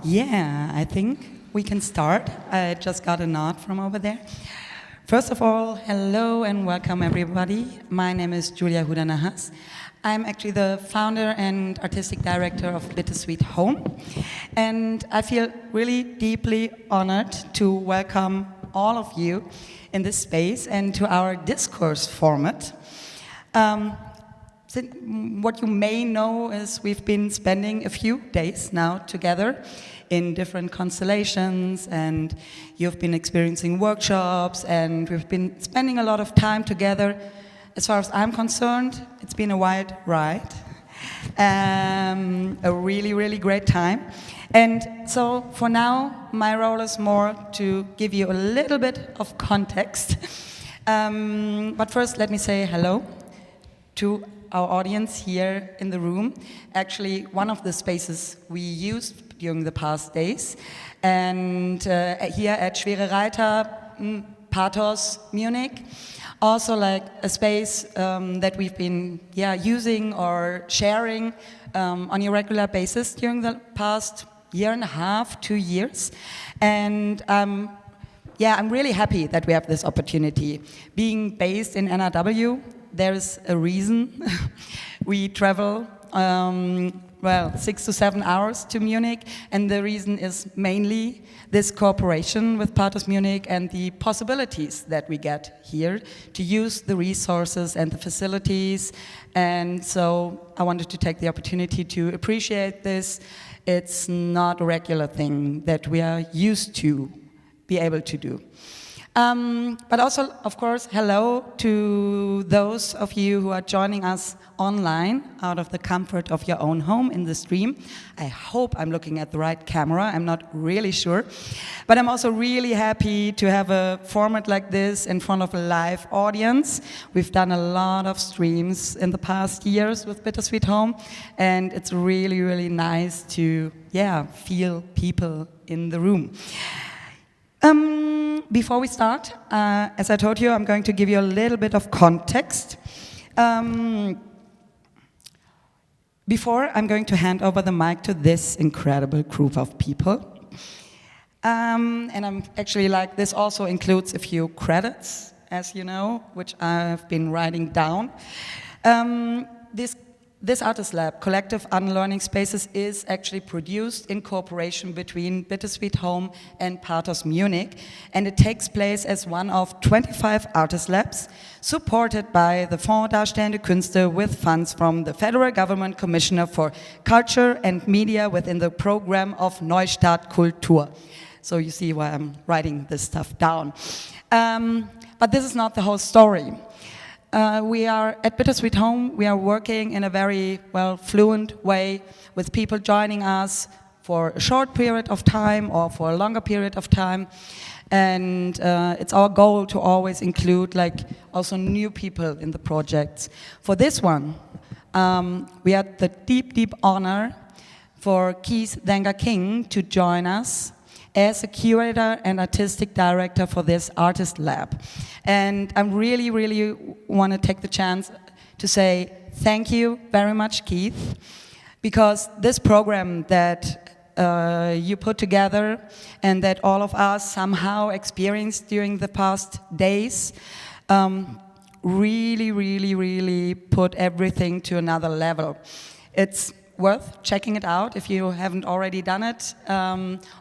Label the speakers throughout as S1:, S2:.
S1: Yeah, I think we can start. I just got a nod from over there. First of all, hello and welcome everybody. My name is Julia Hudanahas. I'm actually the founder and artistic director of Bittersweet Home. And I feel really deeply honored to welcome all of you in this space and to our discourse format. What you may know is we've been spending a few days now together in different constellations, and you've been experiencing workshops, and we've been spending a lot of time together. As far as I'm concerned, it's been a wild ride, a really, really great time. And so for now, my role is more to give you a little bit of context. But first, let me say hello to our audience here in the room. Actually, one of the spaces we used during the past days. And here at Schwere Reiter, Pathos, Munich. Also like a space that we've been using or sharing on a regular basis during the past year and a half, 2 years. And I'm really happy that we have this opportunity. Being based in NRW, there's a reason. We travel 6 to 7 hours to Munich, and the reason is mainly this cooperation with Pathos Munich and the possibilities that we get here to use the resources and the facilities. And so I wanted to take the opportunity to appreciate this. It's not a regular thing that we are used to be able to do. But also, of course, hello to those of you who are joining us online out of the comfort of your own home in the stream. I hope I'm looking at the right camera. I'm not really sure. But I'm also really happy to have a format like this in front of a live audience. We've done a lot of streams in the past years with Bittersweet Home, and it's really, really nice to, feel people in the room. Before we start, as I told you, I'm going to give you a little bit of context. Before I'm going to hand over the mic to this incredible group of people. And I'm actually this also includes a few credits, as you know, which I've been writing down. This Artist Lab, Collective Unlearning Spaces, is actually produced in cooperation between Bittersweet Home and Pathos Munich, and it takes place as one of 25 Artist Labs, supported by the Fonds Darstellende Künste with funds from the Federal Government Commissioner for Culture and Media within the program of Neustart Kultur. So you see why I'm writing this stuff down. But this is not the whole story. We are at Bittersweet Home, we are working in a very, fluent way with people joining us for a short period of time or for a longer period of time. And it's our goal to always include also new people in the projects. For this one, we had the deep, deep honor for Keith Denga-King to join us as a curator and artistic director for this Artist Lab. And I really, really want to take the chance to say thank you very much, Keith, because this program that you put together and that all of us somehow experienced during the past days really, really, really put everything to another level. It's worth checking it out if you haven't already done it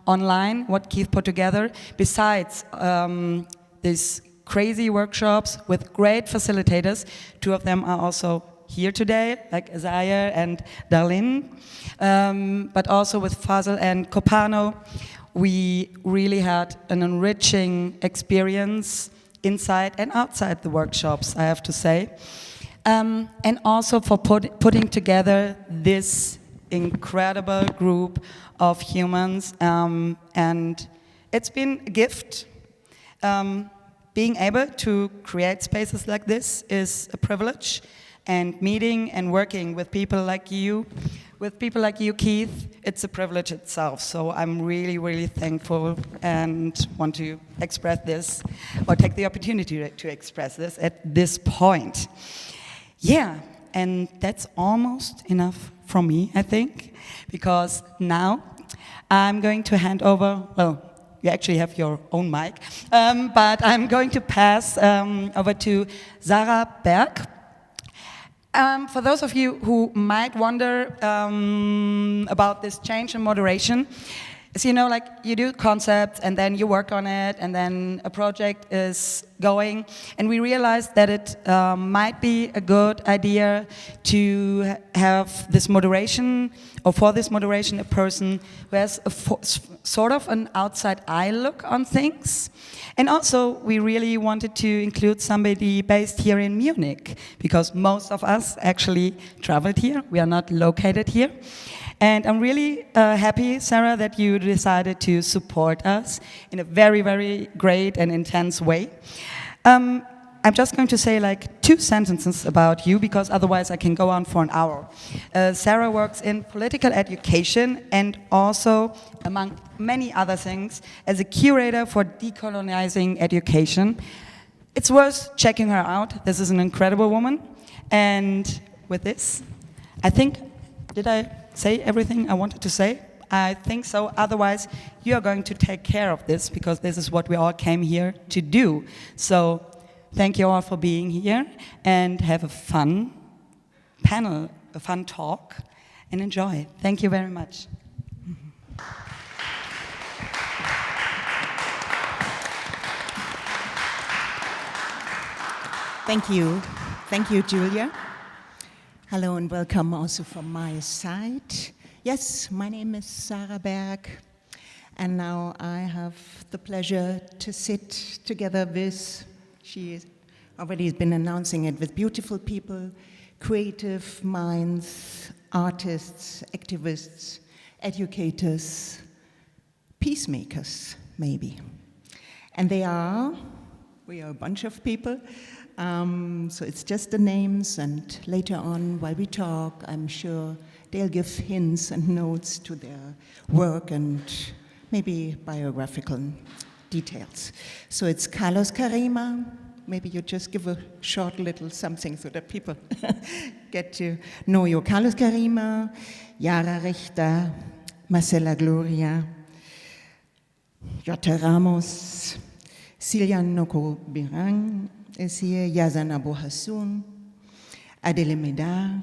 S1: online, what Keith put together. Besides these crazy workshops with great facilitators, 2 of them are also here today, like Isaiah and Darlene, but also with Fazel and Copano. We really had an enriching experience inside and outside the workshops, I have to say. And also for putting together this incredible group of humans. And it's been a gift. Being able to create spaces like this is a privilege. And meeting and working with people like you, Keith, it's a privilege itself. So I'm really, really thankful and want to express this, or take the opportunity to express this at this point. Yeah, and that's almost enough from me, I think, because now I'm going to hand over, well, you actually have your own mic, but I'm going to pass over to Sarah Berg. For those of you who might wonder about this change in moderation, as you know, like you do concepts and then you work on it and then a project is going, and we realized that it might be a good idea to have this moderation, or for this moderation, a person who has a sort of an outside eye look on things. And also, we really wanted to include somebody based here in Munich, because most of us actually traveled here. We are not located here. And I'm really happy, Sarah, that you decided to support us in a very, very great and intense way. I'm just going to say like 2 sentences about you, because otherwise I can go on for an hour. Sarah works in political education and also, among many other things, as a curator for decolonizing education. It's worth checking her out. This is an incredible woman. And with this, I think, did I say everything I wanted to say? I think so. Otherwise, you are going to take care of this, because this is what we all came here to do. So thank you all for being here, and have a fun panel, a fun talk, and enjoy. Thank you very much.
S2: Thank you. Thank you, Julia. Hello and welcome also from my side. Yes, my name is Sarah Berg, and now I have the pleasure to sit together with, she already has been announcing it, with beautiful people, creative minds, artists, activists, educators, peacemakers, maybe. And we are a bunch of people. So it's just the names, and later on, while we talk, I'm sure they'll give hints and notes to their work and maybe biographical details. So it's Carlos Carima. Maybe you just give a short little something so that people get to know you. Carlos Carima, Yara Richter, Marcela Gloria, Jota Ramos, Silian Noko Birang, is here, Yazan Abu Hassoun, Adele Medar,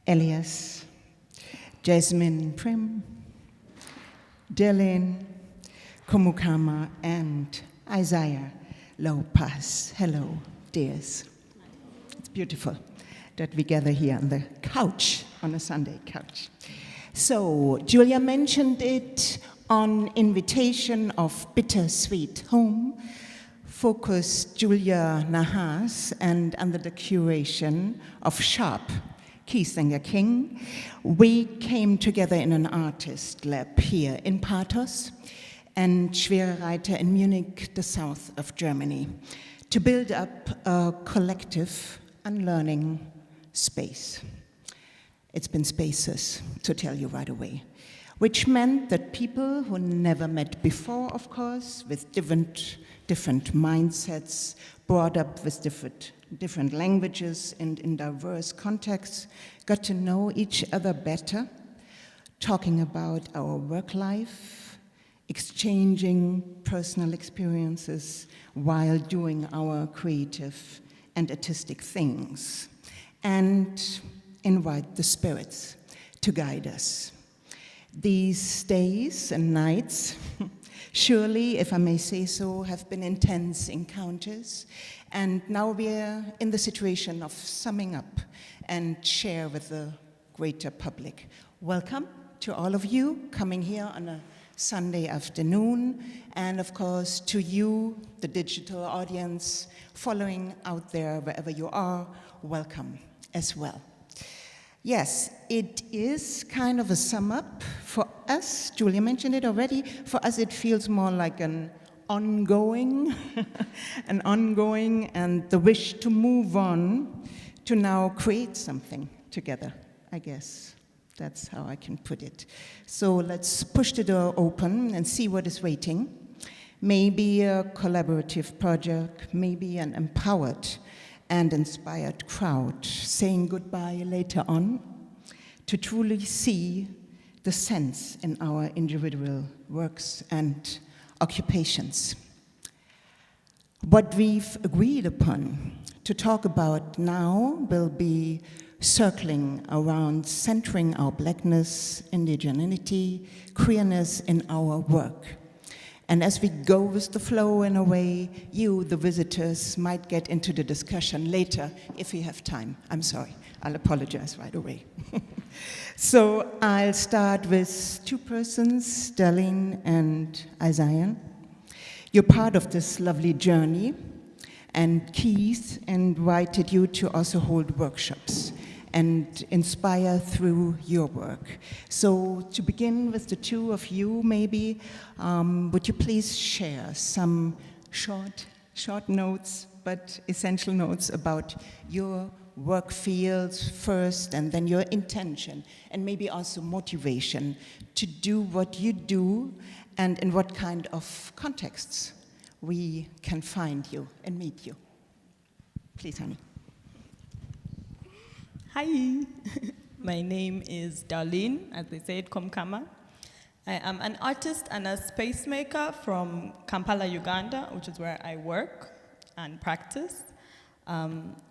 S2: Elias, Jasmine Prim, Dylan, Komukama, and Isaiah Lopez. Hello, dears. It's beautiful that we gather here on the couch, on a Sunday couch. So, Julia mentioned it on invitation of Bittersweet Home, Focus Julia Nahas, and under the curation of Sharp, Kiesinger King, we came together in an artist lab here in Pathos and Schwerereiter in Munich, the south of Germany, to build up a collective unlearning space. It's been spaces, to tell you right away, which meant that people who never met before, of course, with different mindsets, brought up with different languages and in diverse contexts, got to know each other better, talking about our work life, exchanging personal experiences while doing our creative and artistic things, and invite the spirits to guide us. These days and nights, surely, if I may say so, have been intense encounters, and now we're in the situation of summing up and share with the greater public. Welcome to all of you coming here on a Sunday afternoon, and of course to you, the digital audience, following out there wherever you are, welcome as well. Yes, it is kind of a sum up for us. Julia mentioned it already. For us, it feels more like an ongoing, and the wish to move on to now create something together, I guess. That's how I can put it. So let's push the door open and see what is waiting. Maybe a collaborative project, maybe an empowered and inspired crowd saying goodbye later on to truly see the sense in our individual works and occupations. What we've agreed upon to talk about now will be circling around centering our blackness, indigeneity, queerness in our work. And as we go with the flow in a way, you, the visitors, might get into the discussion later if we have time. I'm sorry, I'll apologize right away. So I'll start with two persons, Darlene and Isaiah. You're part of this lovely journey, and Keith invited you to also hold workshops and inspire through your work. So to begin with the two of you, maybe, would you please share some short notes, but essential notes about your work fields first, and then your intention, and maybe also motivation to do what you do, and in what kind of contexts we can find you and meet you. Please, honey.
S3: Hi, my name is Darlene, as they said, Komkama. I am an artist and a space maker from Kampala, Uganda, which is where I work and practice.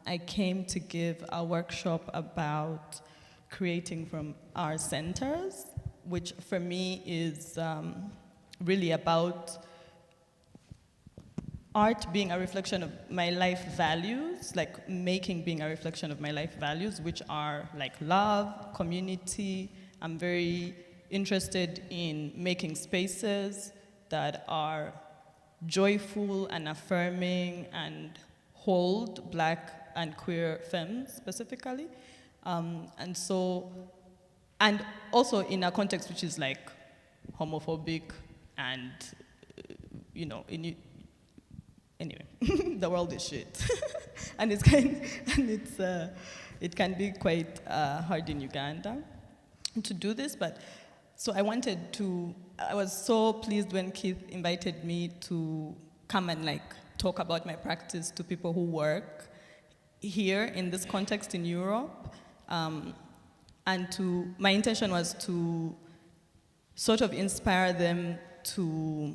S3: I came to give a workshop about creating from our centers, which for me is really about art being a reflection of my life values, like making being a reflection of my life values, which are like love, community. I'm very interested in making spaces that are joyful and affirming and hold Black and queer femmes specifically. And also in a context which is like homophobic and, anyway, the world is shit. And it can be quite hard in Uganda to do this, but so I was so pleased when Keith invited me to come and talk about my practice to people who work here in this context in Europe. My intention was to sort of inspire them to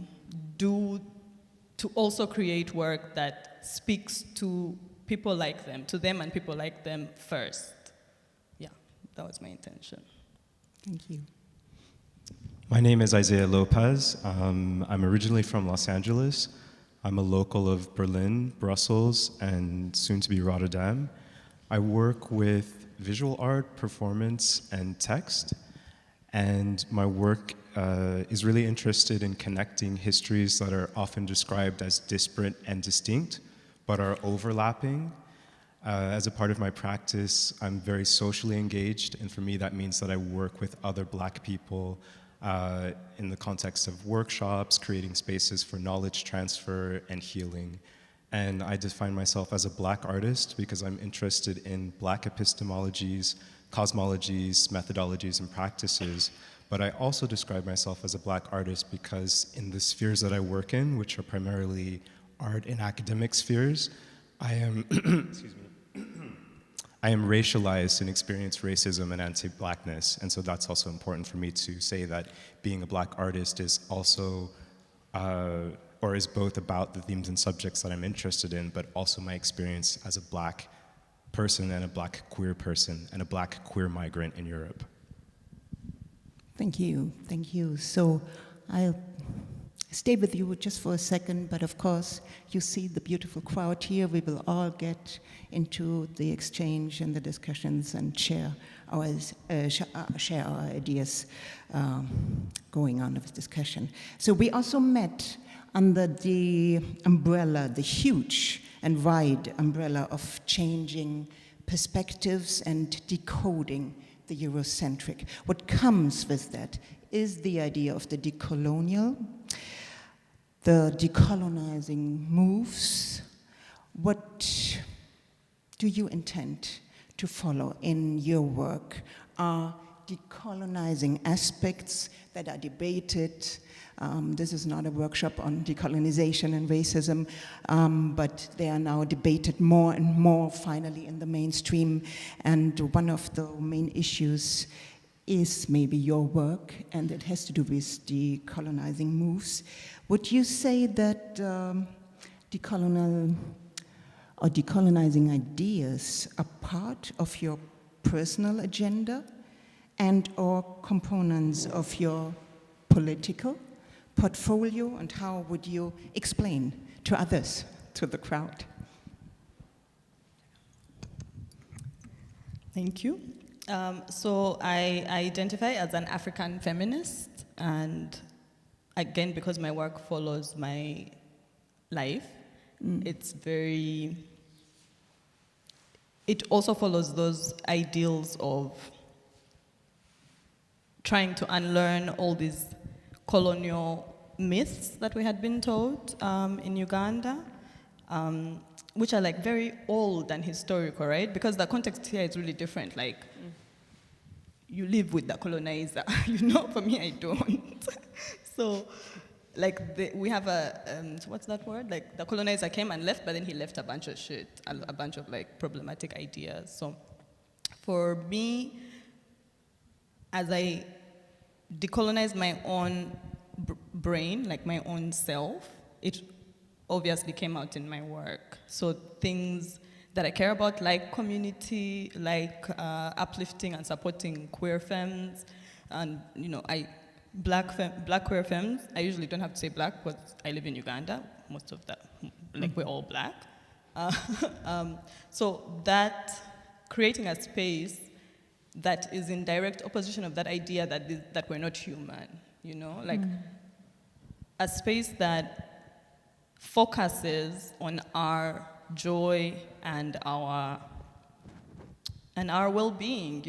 S3: also create work that speaks to people like them, to them and people like them first. Yeah, that was my intention.
S2: Thank you.
S4: My name is Isaiah Lopez. I'm originally from Los Angeles. I'm a local of Berlin, Brussels, and soon to be Rotterdam. I work with visual art, performance, and text. And my work is really interested in connecting histories that are often described as disparate and distinct, but are overlapping. As a part of my practice, I'm very socially engaged, and for me that means that I work with other Black people in the context of workshops, creating spaces for knowledge transfer and healing. And I define myself as a Black artist because I'm interested in Black epistemologies, cosmologies, methodologies, and practices. But I also describe myself as a Black artist because in the spheres that I work in, which are primarily art and academic spheres, I am, excuse me, I am racialized and experience racism and anti-Blackness. And so that's also important for me to say that being a Black artist is also, or is both about the themes and subjects that I'm interested in, but also my experience as a Black person and a Black queer person and a Black queer migrant in Europe.
S2: Thank you, thank you. So I'll stay with you just for a second, but of course, you see the beautiful crowd here. We will all get into the exchange and the discussions and share our ideas going on with discussion. So we also met under the umbrella, the huge and wide umbrella of changing perspectives and decoding the Eurocentric. What comes with that is the idea of the decolonial, the decolonizing moves. What do you intend to follow in your work? Are decolonizing aspects that are debated? This is not a workshop on decolonization and racism, but they are now debated more and more finally in the mainstream. And one of the main issues is maybe your work, and it has to do with decolonizing moves. Would you say that decolonizing ideas are part of your personal agenda and or components of your political portfolio, and how would you explain to others, to the crowd?
S3: Thank you. So I identify as an African feminist, and again, because my work follows my life, it also follows those ideals of trying to unlearn all these colonial myths that we had been told in Uganda, which are like very old and historical, right? Because the context here is really different. Like, you live with the colonizer, you know? For me, I don't. So, like, we have what's that word? Like, the colonizer came and left, but then he left a bunch of shit, a bunch of like problematic ideas. So, for me, as I decolonize my own brain, like my own self, it obviously came out in my work. So things that I care about, like community, like uplifting and supporting queer femmes, and black queer femmes. I usually don't have to say black because I live in Uganda. Most of that, like we're all black. So that creating a space that is in direct opposition of that idea that we're not human, like a space that focuses on our joy and our well-being,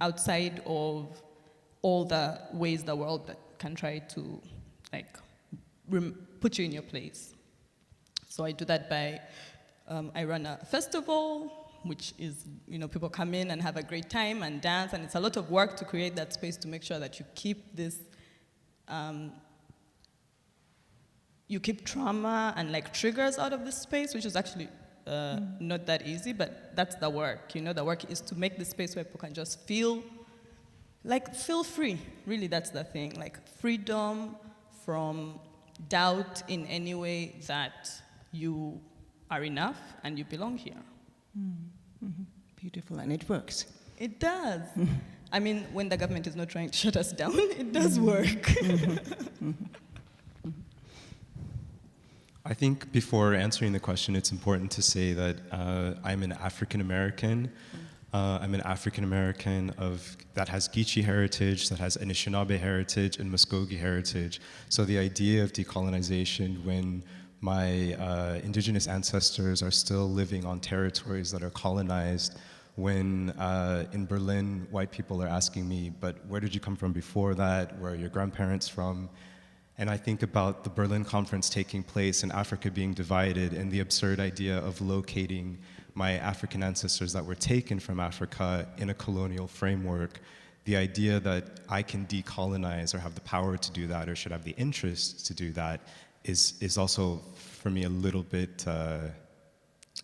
S3: outside of all the ways the world that can try to like put you in your place. So I do that by I run a festival, which is, people come in and have a great time and dance, and it's a lot of work to create that space to make sure that you keep this, you keep trauma and like triggers out of this space, which is actually not that easy, but that's the work, the work is to make the space where people can just feel free, really that's the thing, like freedom from doubt in any way that you are enough and you belong here.
S2: Mm-hmm. Beautiful, and it works.
S3: It does. I mean, when the government is not trying to shut us down, it does work.
S4: I think before answering the question, it's important to say that I'm an African American. I'm an African American that has Geechee heritage, that has Anishinaabe heritage, and Muskogee heritage. So the idea of decolonization, when my indigenous ancestors are still living on territories that are colonized, when in Berlin, white people are asking me, but where did you come from before that? Where are your grandparents from? And I think about the Berlin Conference taking place and Africa being divided, and the absurd idea of locating my African ancestors that were taken from Africa in a colonial framework. The idea that I can decolonize or have the power to do that or should have the interest to do that is also, for me, a little bit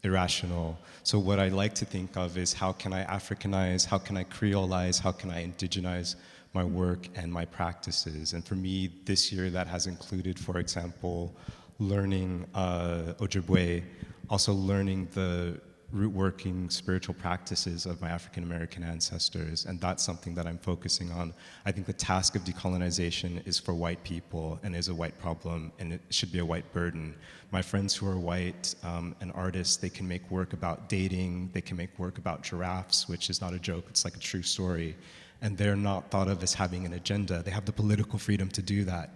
S4: irrational. So what I like to think of is, how can I Africanize, how can I Creolize, how can I indigenize my work and my practices? And for me, this year, that has included, for example, learning Ojibwe, also learning the root-working spiritual practices of my African American ancestors, and that's something that I'm focusing on. I think the task of decolonization is for white people and is a white problem, and it should be a white burden. My friends who are white and artists, they can make work about dating, they can make work about giraffes, which is not a joke, it's like a true story, and they're not thought of as having an agenda. They have the political freedom to do that.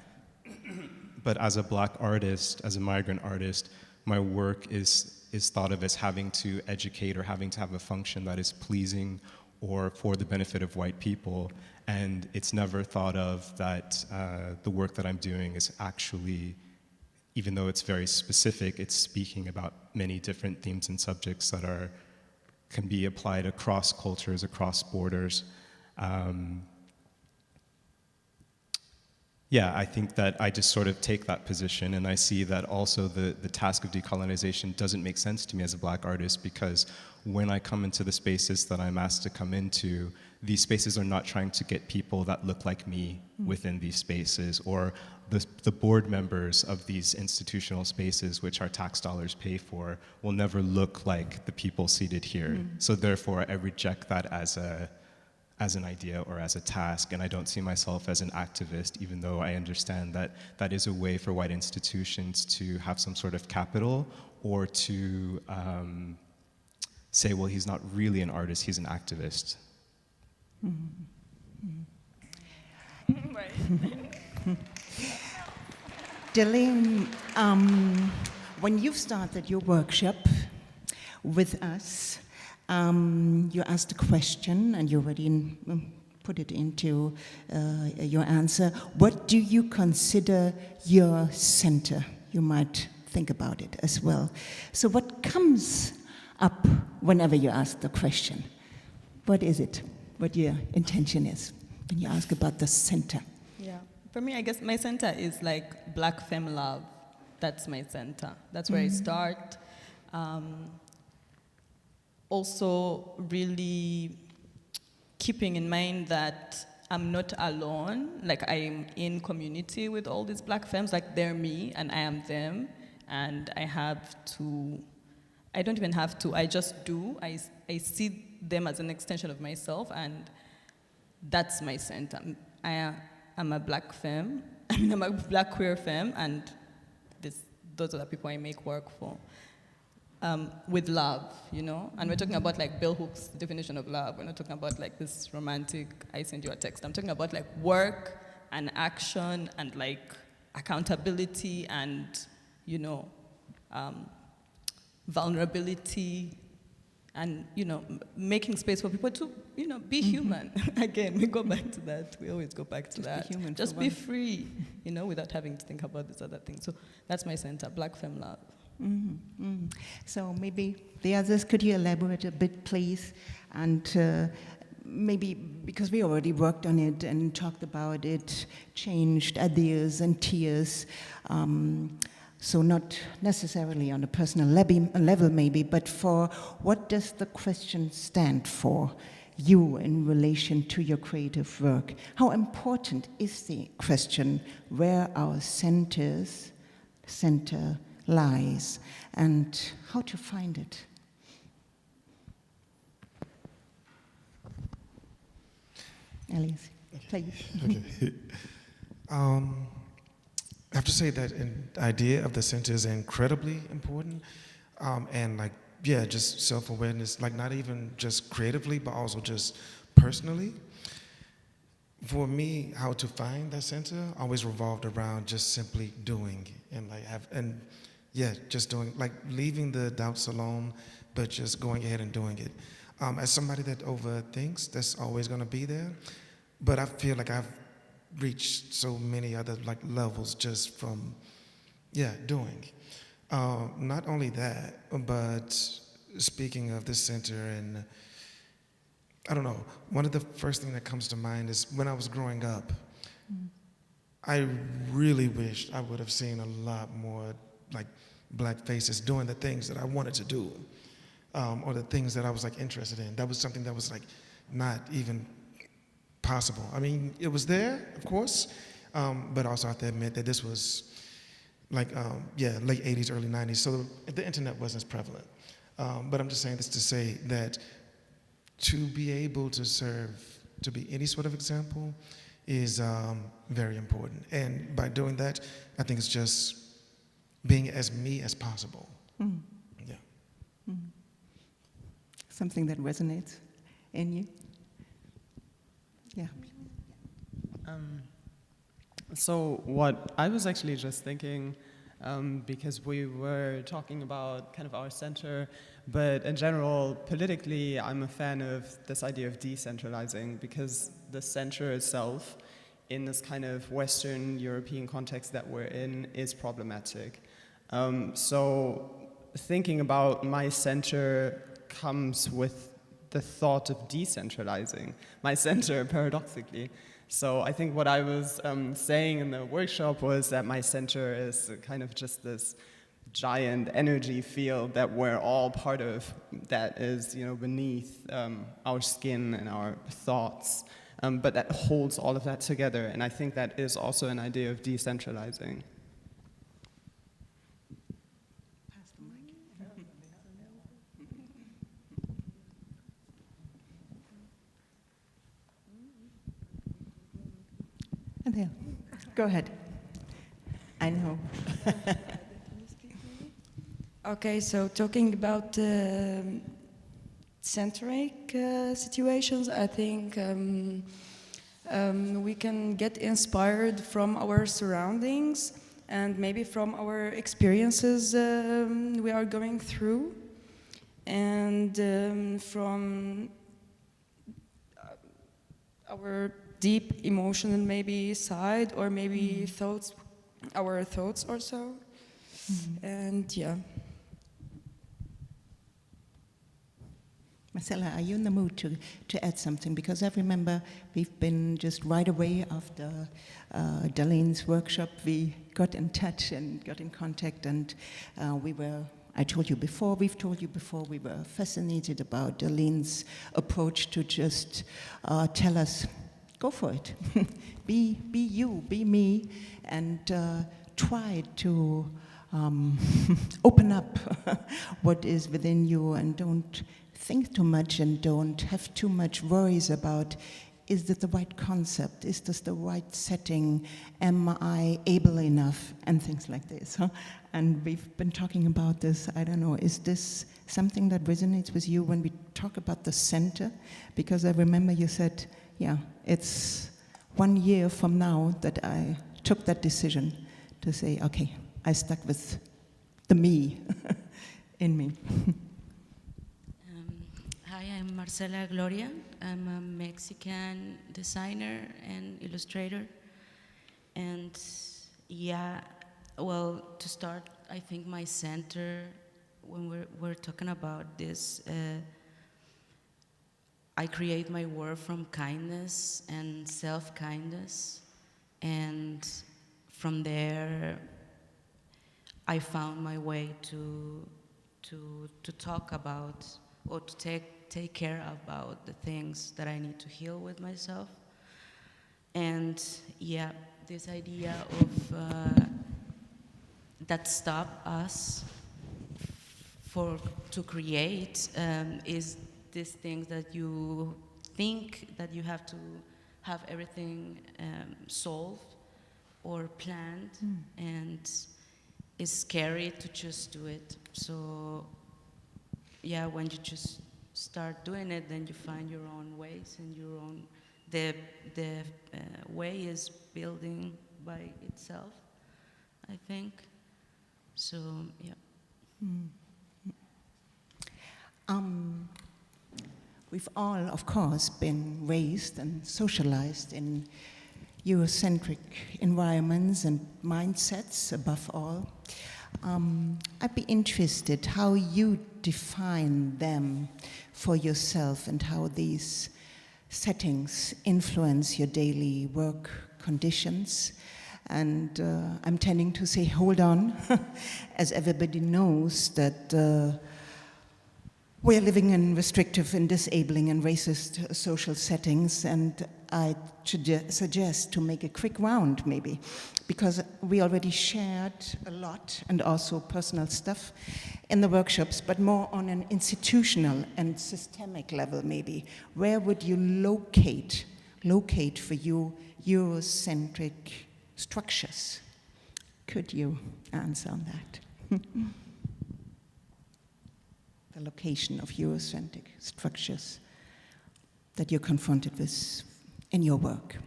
S4: But as a black artist, as a migrant artist, my work is thought of as having to educate or having to have a function that is pleasing or for the benefit of white people. And it's never thought of that the work that I'm doing is actually, even though it's very specific, it's speaking about many different themes and subjects that can be applied across cultures, across borders. Yeah, I think that I just sort of take that position, and I see that also the task of decolonization doesn't make sense to me as a black artist, because when I come into the spaces that I'm asked to come into, these spaces are not trying to get people that look like me within these spaces, or the board members of these institutional spaces, which our tax dollars pay for, will never look like the people seated here. So therefore, I reject that as an idea or as a task, and I don't see myself as an activist, even though I understand that that is a way for white institutions to have some sort of capital, or to say, well, he's not really an artist, he's an activist.
S2: Darlene, when you started your workshop with us, you asked a question, and you already put it into your answer. What do you consider your center? You might think about it as well. So what comes up whenever you ask the question? What is it? What your intention is when you ask about the center?
S3: Yeah, for me, I guess my center is like Black femme love. That's my center. That's where I start. Also, really keeping in mind that I'm not alone. Like, I'm in community with all these Black femmes. Like, they're me and I am them. And I don't even have to, I just do. I see them as an extension of myself, and that's my center. I'm a Black femme. I'm a Black queer femme, and those are the people I make work for. With love, you know? And we're talking about like Bell Hooks' definition of love. We're not talking about like this romantic, I send you a text. I'm talking about like work and action and like accountability and, you know, vulnerability and, you know, making space for people to, you know, be human. Again, we go back to that. We always go back to that.
S2: Be human.
S3: Just be free, you know, without having to think about this other thing. So that's my center, Black femme love.
S2: So maybe the others, could you elaborate a bit, please? And maybe, because we already worked on it and talked about it, changed ideas and tears, so not necessarily on a personal level maybe, but for what does the question stand for you in relation to your creative work? How important is the question where our center lies, and how to find it? Alice, please.
S5: Okay. I have to say that the idea of the center is incredibly important, and like, yeah, just self-awareness, like not even just creatively, but also just personally. For me, how to find that center always revolved around just simply doing, and like just doing, like leaving the doubts alone, but just going ahead and doing it. As somebody that overthinks, that's always going to be there, but I feel like I've reached so many other like levels just from, doing. Not only that, but speaking of the center, and I don't know, one of the first things that comes to mind is when I was growing up, I really wished I would have seen a lot more like Black faces doing the things that I wanted to do, or the things that I was like interested in. That was something that was like not even possible. I mean, it was there, of course, but also I have to admit that this was like, late 80s, early 90s, so the internet wasn't as prevalent. But I'm just saying this to say that to be able to serve, to be any sort of example is very important. And by doing that, I think it's just being as me as possible. Yeah.
S2: Something that resonates in you? Yeah.
S6: So what I was actually just thinking, because we were talking about kind of our center, but in general, politically, I'm a fan of this idea of decentralizing, because the center itself, in this kind of Western European context that we're in, is problematic. So thinking about my center comes with the thought of decentralizing my center, paradoxically. So I think what I was saying in the workshop was that my center is kind of just this giant energy field that we're all part of, that is, beneath our skin and our thoughts, but that holds all of that together. And I think that is also an idea of decentralizing.
S2: There. Go ahead. I know.
S7: Okay, so talking about centric situations, I think we can get inspired from our surroundings and maybe from our experiences we are going through, and from our deep emotional maybe side, or maybe thoughts, our thoughts or so. And yeah.
S2: Marcella, are you in the mood to add something? Because I remember we've been just right away after Darlene's workshop, we got in touch and got in contact, and I told you before, we've told you before, we were fascinated about Darlene's approach to just tell us, go for it. Be you, be me, and try to open up what is within you, and don't think too much and don't have too much worries about, is this the right concept? Is this the right setting? Am I able enough? And things like this. Huh? And we've been talking about this, I don't know, is this something that resonates with you when we talk about the center? Because I remember you said, yeah, it's 1 year from now that I took that decision to say, okay, I stuck with the me in me.
S8: Hi, I'm Marcela Gloria. I'm a Mexican designer and illustrator. And yeah, well, to start, I think my center, when we're talking about this, I create my work from kindness and self-kindness, and from there I found my way to talk about, or to take care about the things that I need to heal with myself. And yeah, this idea of that stop us to create is these things that you think that you have to have everything solved or planned, and it's scary to just do it. So yeah, when you just start doing it, then you find your own ways, and your own the way is building by itself, I think. So yeah.
S2: We've all, of course, been raised and socialized in Eurocentric environments and mindsets above all. I'd be interested how you define them for yourself, and how these settings influence your daily work conditions. And I'm tending to say, hold on, as everybody knows that we're living in restrictive and disabling and racist social settings, and I suggest to make a quick round, maybe, because we already shared a lot, and also personal stuff in the workshops, but more on an institutional and systemic level, maybe. Where would you locate for you Eurocentric structures? Could you answer on that? The location of Eurocentric structures that you're confronted with in your work.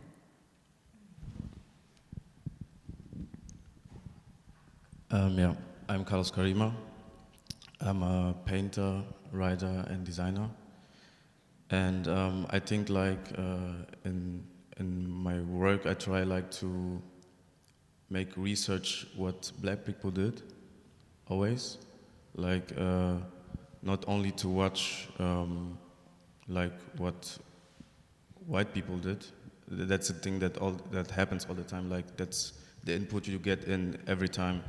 S9: Yeah, I'm Carlos Karima. I'm a painter, writer, and designer. And I think, like, in my work, I try, like, to make research what Black people did, always. Like, not only to watch like what white people did that's the thing that happens all the time. Like that's the input you get in every time.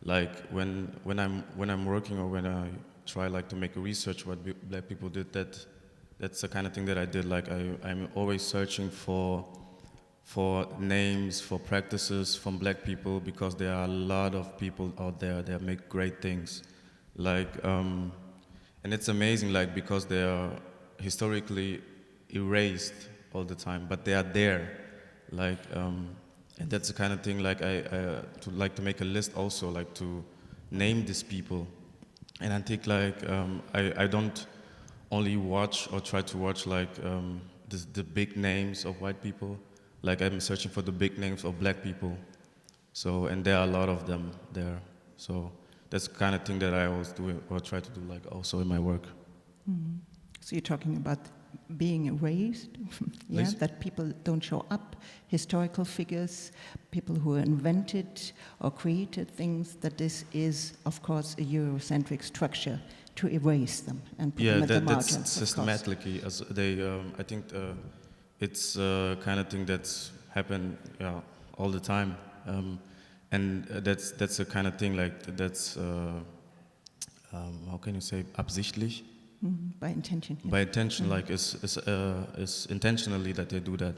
S9: Like when I'm working or when I try like to make a research what black people did, that's the kind of thing that I did. Like I'm always searching for names, for practices from black people, because there are a lot of people out there that make great things. Like, and it's amazing, like, because they are historically erased all the time, but they are there. Like, and that's the kind of thing, like, to make a list also, like, to name these people. And I think, like, I don't only watch or try to watch, like, the big names of white people. Like, I'm searching for the big names of black people. So, and there are a lot of them there. So that's the kind of thing that I always do or try to do, like, also in my work.
S2: Mm. So you're talking about being erased, yeah,
S9: Yes.
S2: that people don't show up, historical figures, people who invented or created things, that this is, of course, a Eurocentric structure to erase them and put them at the margins.
S9: That's systematically, as they, I think it's kind of thing that's happened all the time. And that's the kind of thing, like, that's, how can you say, absichtlich?
S2: By intention. Yeah.
S9: By intention, like, it's intentionally that they do that.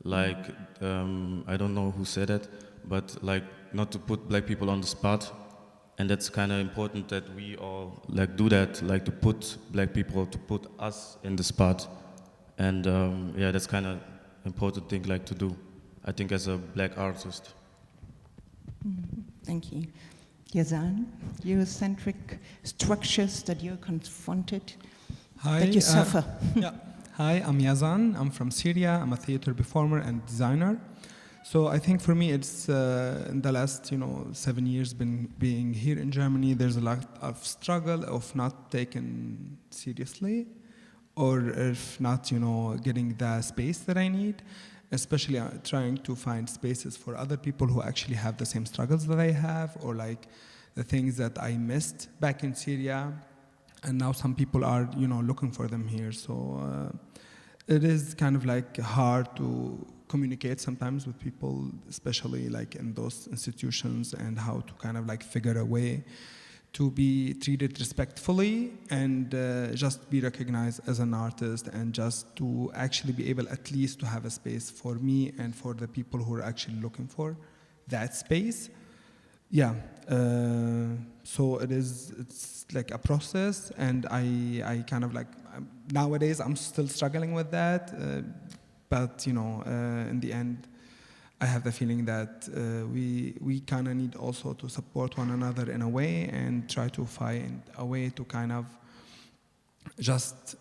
S9: Like, I don't know who said it, but, like, not to put black people on the spot. And that's kind of important that we all, like, do that, like, to put black people, to put us in the spot. And, yeah, that's kind of important thing, like, to do, I think, as a black artist.
S2: Thank you. Yazan, Eurocentric structures that you're confronted, that you suffer.
S10: Yeah. Hi, I'm Yazan. I'm from Syria. I'm a theater performer and designer. So I think for me, it's in the last 7 years being here in Germany. There's a lot of struggle of not taken seriously, or if not, getting the space that I need. Especially trying to find spaces for other people who actually have the same struggles that I have, or like the things that I missed back in Syria, and now some people are, looking for them here. So it is kind of like hard to communicate sometimes with people, especially like in those institutions, and how to kind of like figure a way to be treated respectfully and just be recognized as an artist, and just to actually be able at least to have a space for me and for the people who are actually looking for that space. Yeah, so it's like a process, and I kind of like, nowadays I'm still struggling with that, but in the end, I have the feeling that we kind of need also to support one another in a way, and try to find a way to kind of just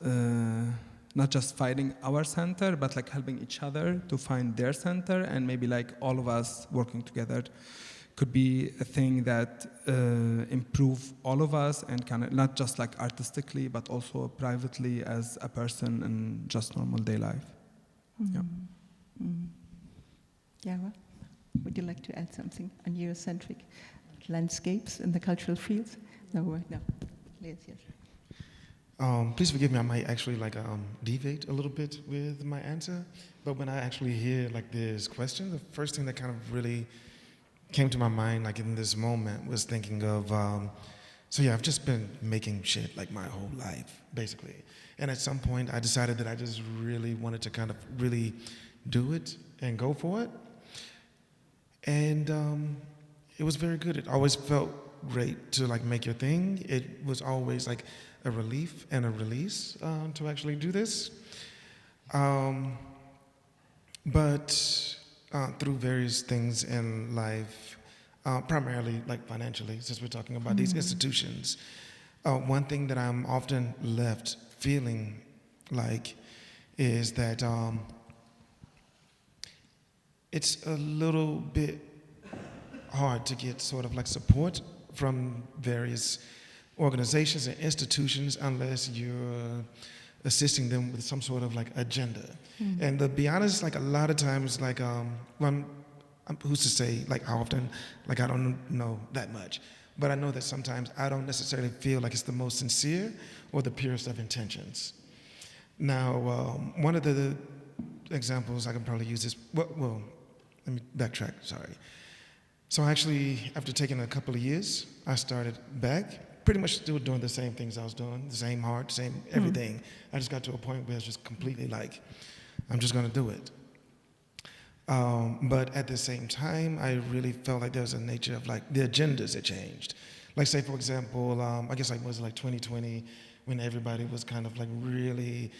S10: not just finding our center, but like helping each other to find their center, and maybe like all of us working together could be a thing that improve all of us, and kind of not just like artistically, but also privately as a person in just normal day life.
S2: Mm-hmm.
S10: Yeah.
S2: Mm-hmm. Yara, would you like to add something on Eurocentric landscapes in the cultural fields? No. Yes.
S5: Please forgive me, I might actually deviate a little bit with my answer, but when I actually hear like this question, the first thing that kind of really came to my mind like in this moment was thinking of, I've just been making shit like my whole life, basically. And at some point I decided that I just really wanted to kind of really do it and go for it. And it was very good. It always felt great to like make your thing. It was always like a relief and a release to actually do this. But through various things in life, primarily like financially, since we're talking about these institutions, one thing that I'm often left feeling like is that it's a little bit hard to get sort of like support from various organizations and institutions unless you're assisting them with some sort of like agenda. And to be honest, like a lot of times, like who's to say like how often, like I don't know that much, but I know that sometimes I don't necessarily feel like it's the most sincere or the purest of intentions. Now, one of the examples I can probably use this. Well, let me backtrack, sorry. So actually, after taking a couple of years, I started back, pretty much still doing the same things I was doing, the same heart, same everything. I just got to a point where it's just completely like, I'm just gonna do it. But at the same time, I really felt like there was a nature of like the agendas that changed. Like say, for example, I guess like was it like 2020, when everybody was kind of like really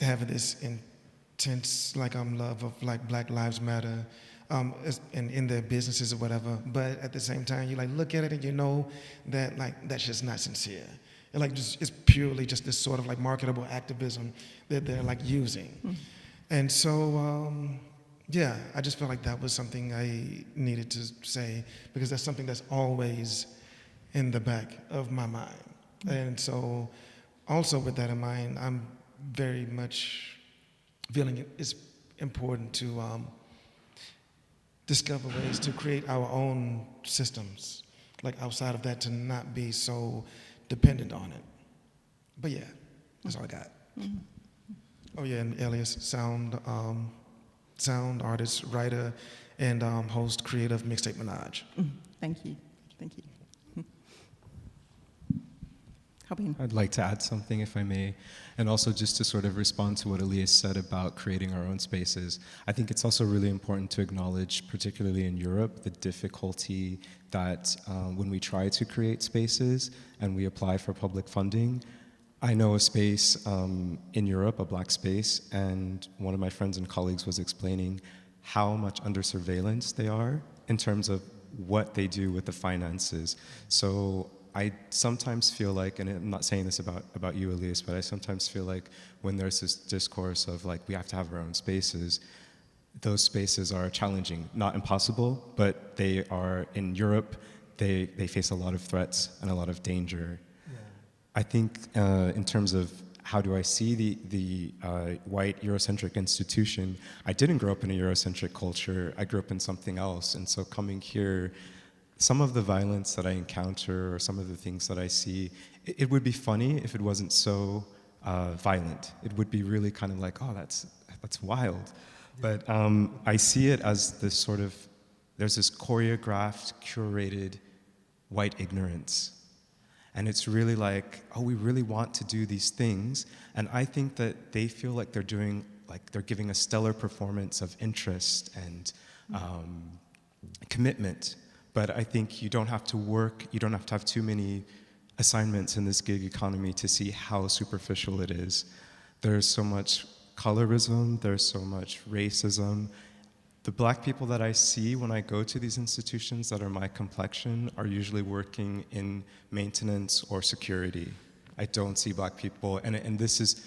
S5: having this intense like love of like Black Lives Matter, and in their businesses or whatever. But at the same time, you like look at it and you know that like that's just not sincere. And like just, it's purely just this sort of like marketable activism that they're like using. And so, yeah, I just felt like that was something I needed to say because that's something that's always in the back of my mind. And so also with that in mind, I'm very much feeling it's important to discover ways to create our own systems, like outside of that, to not be so dependent on it. But yeah, that's all I got. Oh yeah, and alias sound artist, writer, and host creative Mixtape Menage.
S2: Thank you. Thank you. Robin.
S4: I'd like to add something, if I may, and also just to sort of respond to what Elias said about creating our own spaces. I think it's also really important to acknowledge, particularly in Europe, the difficulty that when we try to create spaces and we apply for public funding. I know a space in Europe, a Black space, and one of my friends and colleagues was explaining how much under surveillance they are in terms of what they do with the finances. So I sometimes feel like, and I'm not saying this about you, Elias, but I sometimes feel like when there's this discourse of like, we have to have our own spaces, those spaces are challenging, not impossible, but they are, in Europe, they face a lot of threats and a lot of danger. Yeah. I think in terms of how do I see the white Eurocentric institution, I didn't grow up in a Eurocentric culture, I grew up in something else, and so coming here, some of the violence that I encounter or some of the things that I see, it would be funny if it wasn't so violent. It would be really kind of like, oh, that's wild. But I see it as this sort of, there's this choreographed, curated white ignorance. And it's really like, oh, we really want to do these things. And I think that they feel like they're doing, like they're giving a stellar performance of interest and commitment. But I think you don't have to work, you don't have to have too many assignments in this gig economy to see how superficial it is. There's so much colorism, there's so much racism. The Black people that I see when I go to these institutions that are my complexion are usually working in maintenance or security. I don't see Black people, and this is,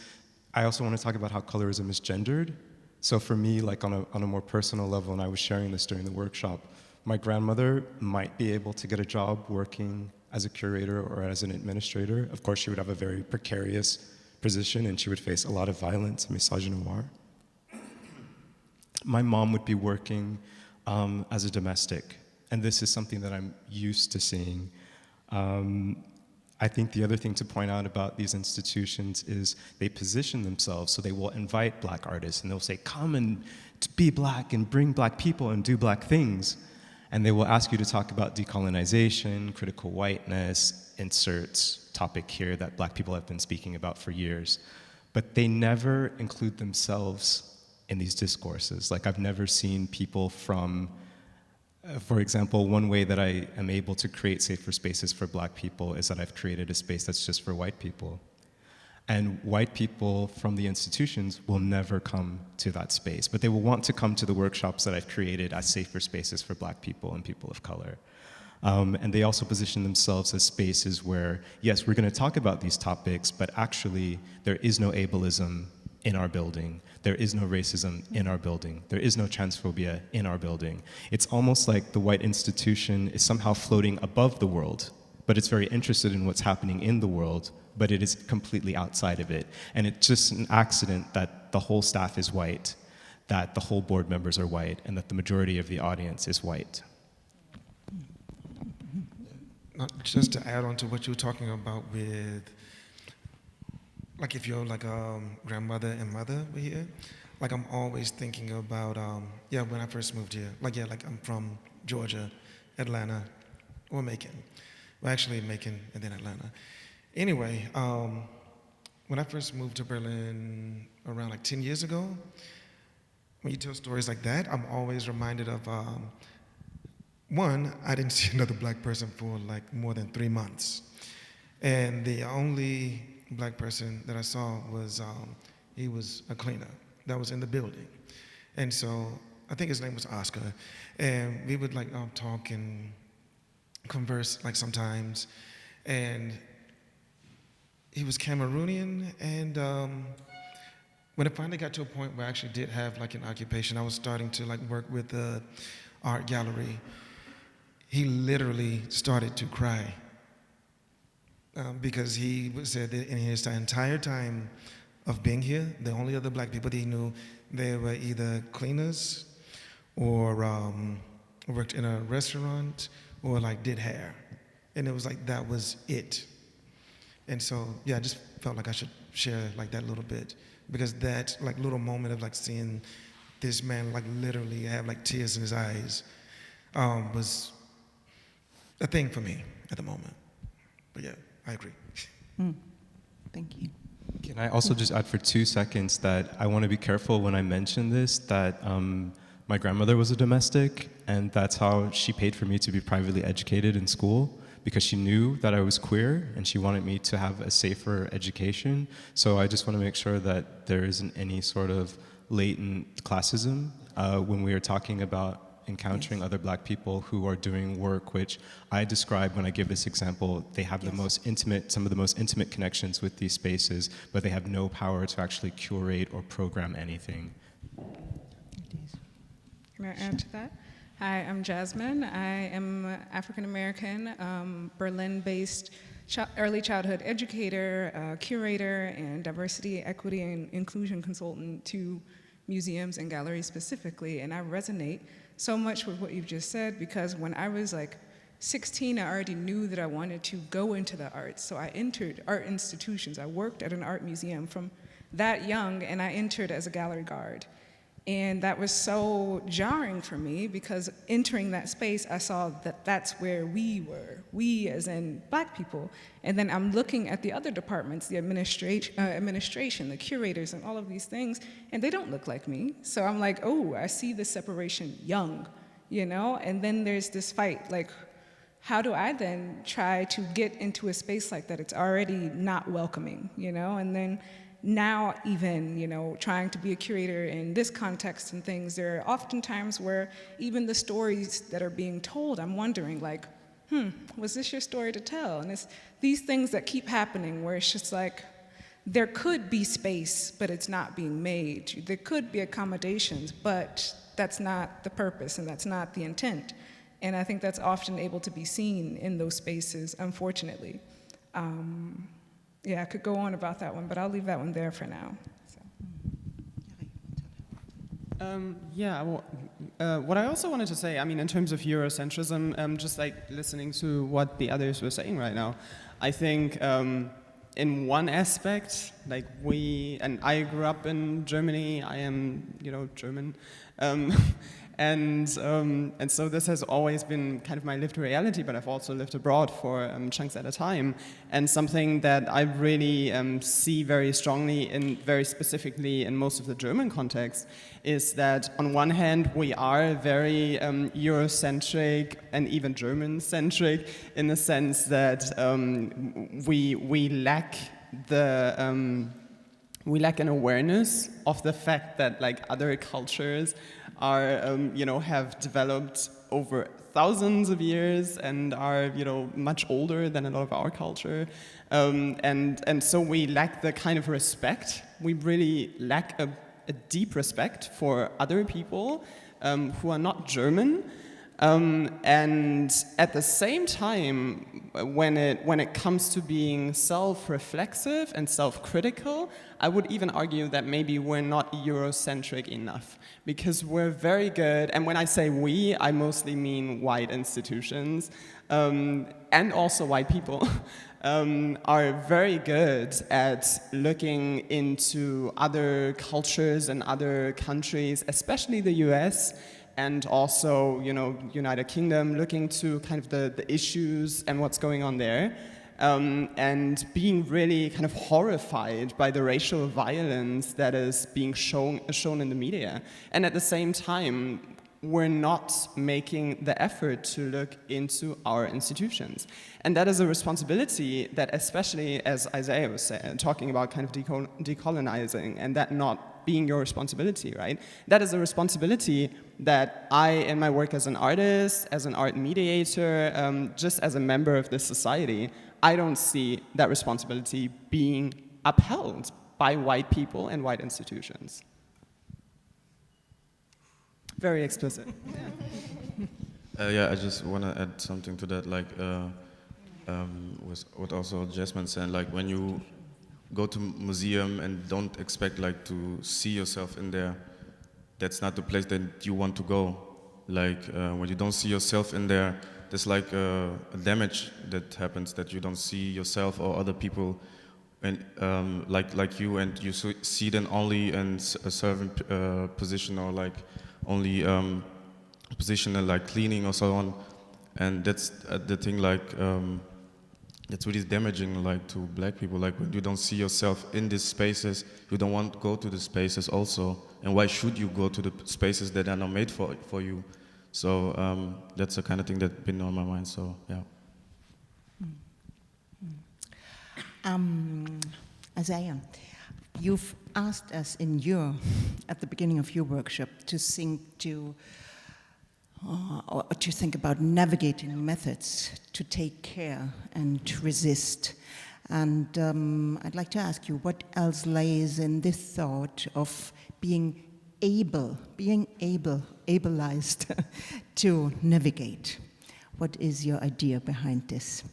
S4: I also want to talk about how colorism is gendered. So for me, like on a more personal level, and I was sharing this during the workshop, my grandmother might be able to get a job working as a curator or as an administrator. Of course, she would have a very precarious position and she would face a lot of violence and misogynoir. My mom would be working as a domestic, and this is something that I'm used to seeing. I think the other thing to point out about these institutions is they position themselves, so they will invite Black artists and they'll say, come and be Black and bring Black people and do Black things. And they will ask you to talk about decolonization, critical whiteness, inserts, topic here that Black people have been speaking about for years. But they never include themselves in these discourses. Like I've never seen people from, for example, one way that I am able to create safer spaces for Black people is that I've created a space that's just for white people. And white people from the institutions will never come to that space, but they will want to come to the workshops that I've created as safer spaces for Black people and people of color. And they also position themselves as spaces where, yes, we're going to talk about these topics, but actually there is no ableism in our building. There is no racism in our building. There is no transphobia in our building. It's almost like the white institution is somehow floating above the world, but it's very interested in what's happening in the world, but it is completely outside of it. And it's just an accident that the whole staff is white, that the whole board members are white, and that the majority of the audience is white.
S5: Just to add on to what you were talking about with, like if you're like a grandmother and mother were here, like I'm always thinking about, when I first moved here, like I'm from Georgia, Atlanta, or Macon. Well, actually Macon and then Atlanta. Anyway, when I first moved to Berlin around like 10 years ago, when you tell stories like that, I'm always reminded of, one, I didn't see another black person for like more than 3 months. And the only black person that I saw was, he was a cleaner that was in the building. And so I think his name was Oscar. And we would like talk and converse like sometimes. And he was Cameroonian. And when it finally got to a point where I actually did have like an occupation, I was starting to like work with the art gallery. He literally started to cry because he said that in his entire time of being here, the only other black people that he knew, they were either cleaners or worked in a restaurant or like did hair. And it was like, that was it. And so, yeah, I just felt like I should share like that little bit, because that like little moment of like seeing this man like literally have like tears in his eyes was a thing for me at the moment. But yeah, I agree.
S2: Thank you.
S4: Can I also just add for 2 seconds that I want to be careful when I mention this, that my grandmother was a domestic, and that's how she paid for me to be privately educated in school, because she knew that I was queer and she wanted me to have a safer education. So I just want to make sure that there isn't any sort of latent classism when we are talking about encountering other black people who are doing work which I describe when I give this example. They have the most intimate, some of the most intimate connections with these spaces, but they have no power to actually curate or program anything.
S11: Can I add to that? Hi, I'm Jasmine. I am African American, Berlin-based early childhood educator, curator, and diversity, equity, and inclusion consultant to museums and galleries specifically. And I resonate so much with what you've just said, because when I was like 16, I already knew that I wanted to go into the arts. So I entered art institutions. I worked at an art museum from that young, and I entered as a gallery guard. And that was so jarring for me, because entering that space, I saw that that's where we were, we as in black people. And then I'm looking at the other departments, the administration, the curators, and all of these things, and they don't look like me. So I'm like, oh, I see this separation young, you know? And then there's this fight, like, how do I then try to get into a space like that? It's already not welcoming, you know? And then now even, you know, trying to be a curator in this context and things, there are often times where even the stories that are being told, I'm wondering like, was this your story to tell? And it's these things that keep happening where it's just like, there could be space, but it's not being made. There could be accommodations, but that's not the purpose and that's not the intent. And I think that's often able to be seen in those spaces, unfortunately. Yeah, I could go on about that one, but I'll leave that one there for now. So.
S6: What I also wanted to say, I mean, in terms of Eurocentrism, just like listening to what the others were saying right now, I think in one aspect, like and I grew up in Germany, I am, you know, German, and so this has always been kind of my lived reality, but I've also lived abroad for chunks at a time. And something that I really see very strongly and very specifically in most of the German context is that on one hand, we are very Eurocentric and even German-centric in the sense that we lack an awareness of the fact that like other cultures are, you know, have developed over thousands of years and are, you know, much older than a lot of our culture. And so we lack the kind of respect. We really lack a deep respect for other people who are not German. And at the same time, when it comes to being self-reflexive and self-critical, I would even argue that maybe we're not Eurocentric enough, because we're very good, and when I say we, I mostly mean white institutions, and also white people, are very good at looking into other cultures and other countries, especially the US, and also, United Kingdom, looking to kind of the issues and what's going on there, and being really kind of horrified by the racial violence that is being shown in the media. And at the same time, we're not making the effort to look into our institutions. And that is a responsibility that, especially as Isaiah was talking about kind of decolonizing, and that not being your responsibility, right? That is a responsibility that I, in my work as an artist, as an art mediator, just as a member of this society, I don't see that responsibility being upheld by white people and white institutions. Very explicit.
S9: Yeah, I just want to add something to that, like with what also Jasmine said, like when you go to museum and don't expect like to see yourself in there, that's not the place that you want to go. Like when you don't see yourself in there, there's like a damage that happens, that you don't see yourself or other people, and like you, and you see them only in a certain position, or like only position like cleaning or so on, and that's the thing, like it's really damaging, like to black people. Like when you don't see yourself in these spaces, you don't want to go to the spaces also. And why should you go to the spaces that are not made for you? So that's the kind of thing that's been on my mind. So yeah.
S2: Isaiah, you've asked us at the beginning of your workshop to think about navigating methods to take care and to resist. And I'd like to ask you, what else lays in this thought of being ableized to navigate? What is your idea behind this?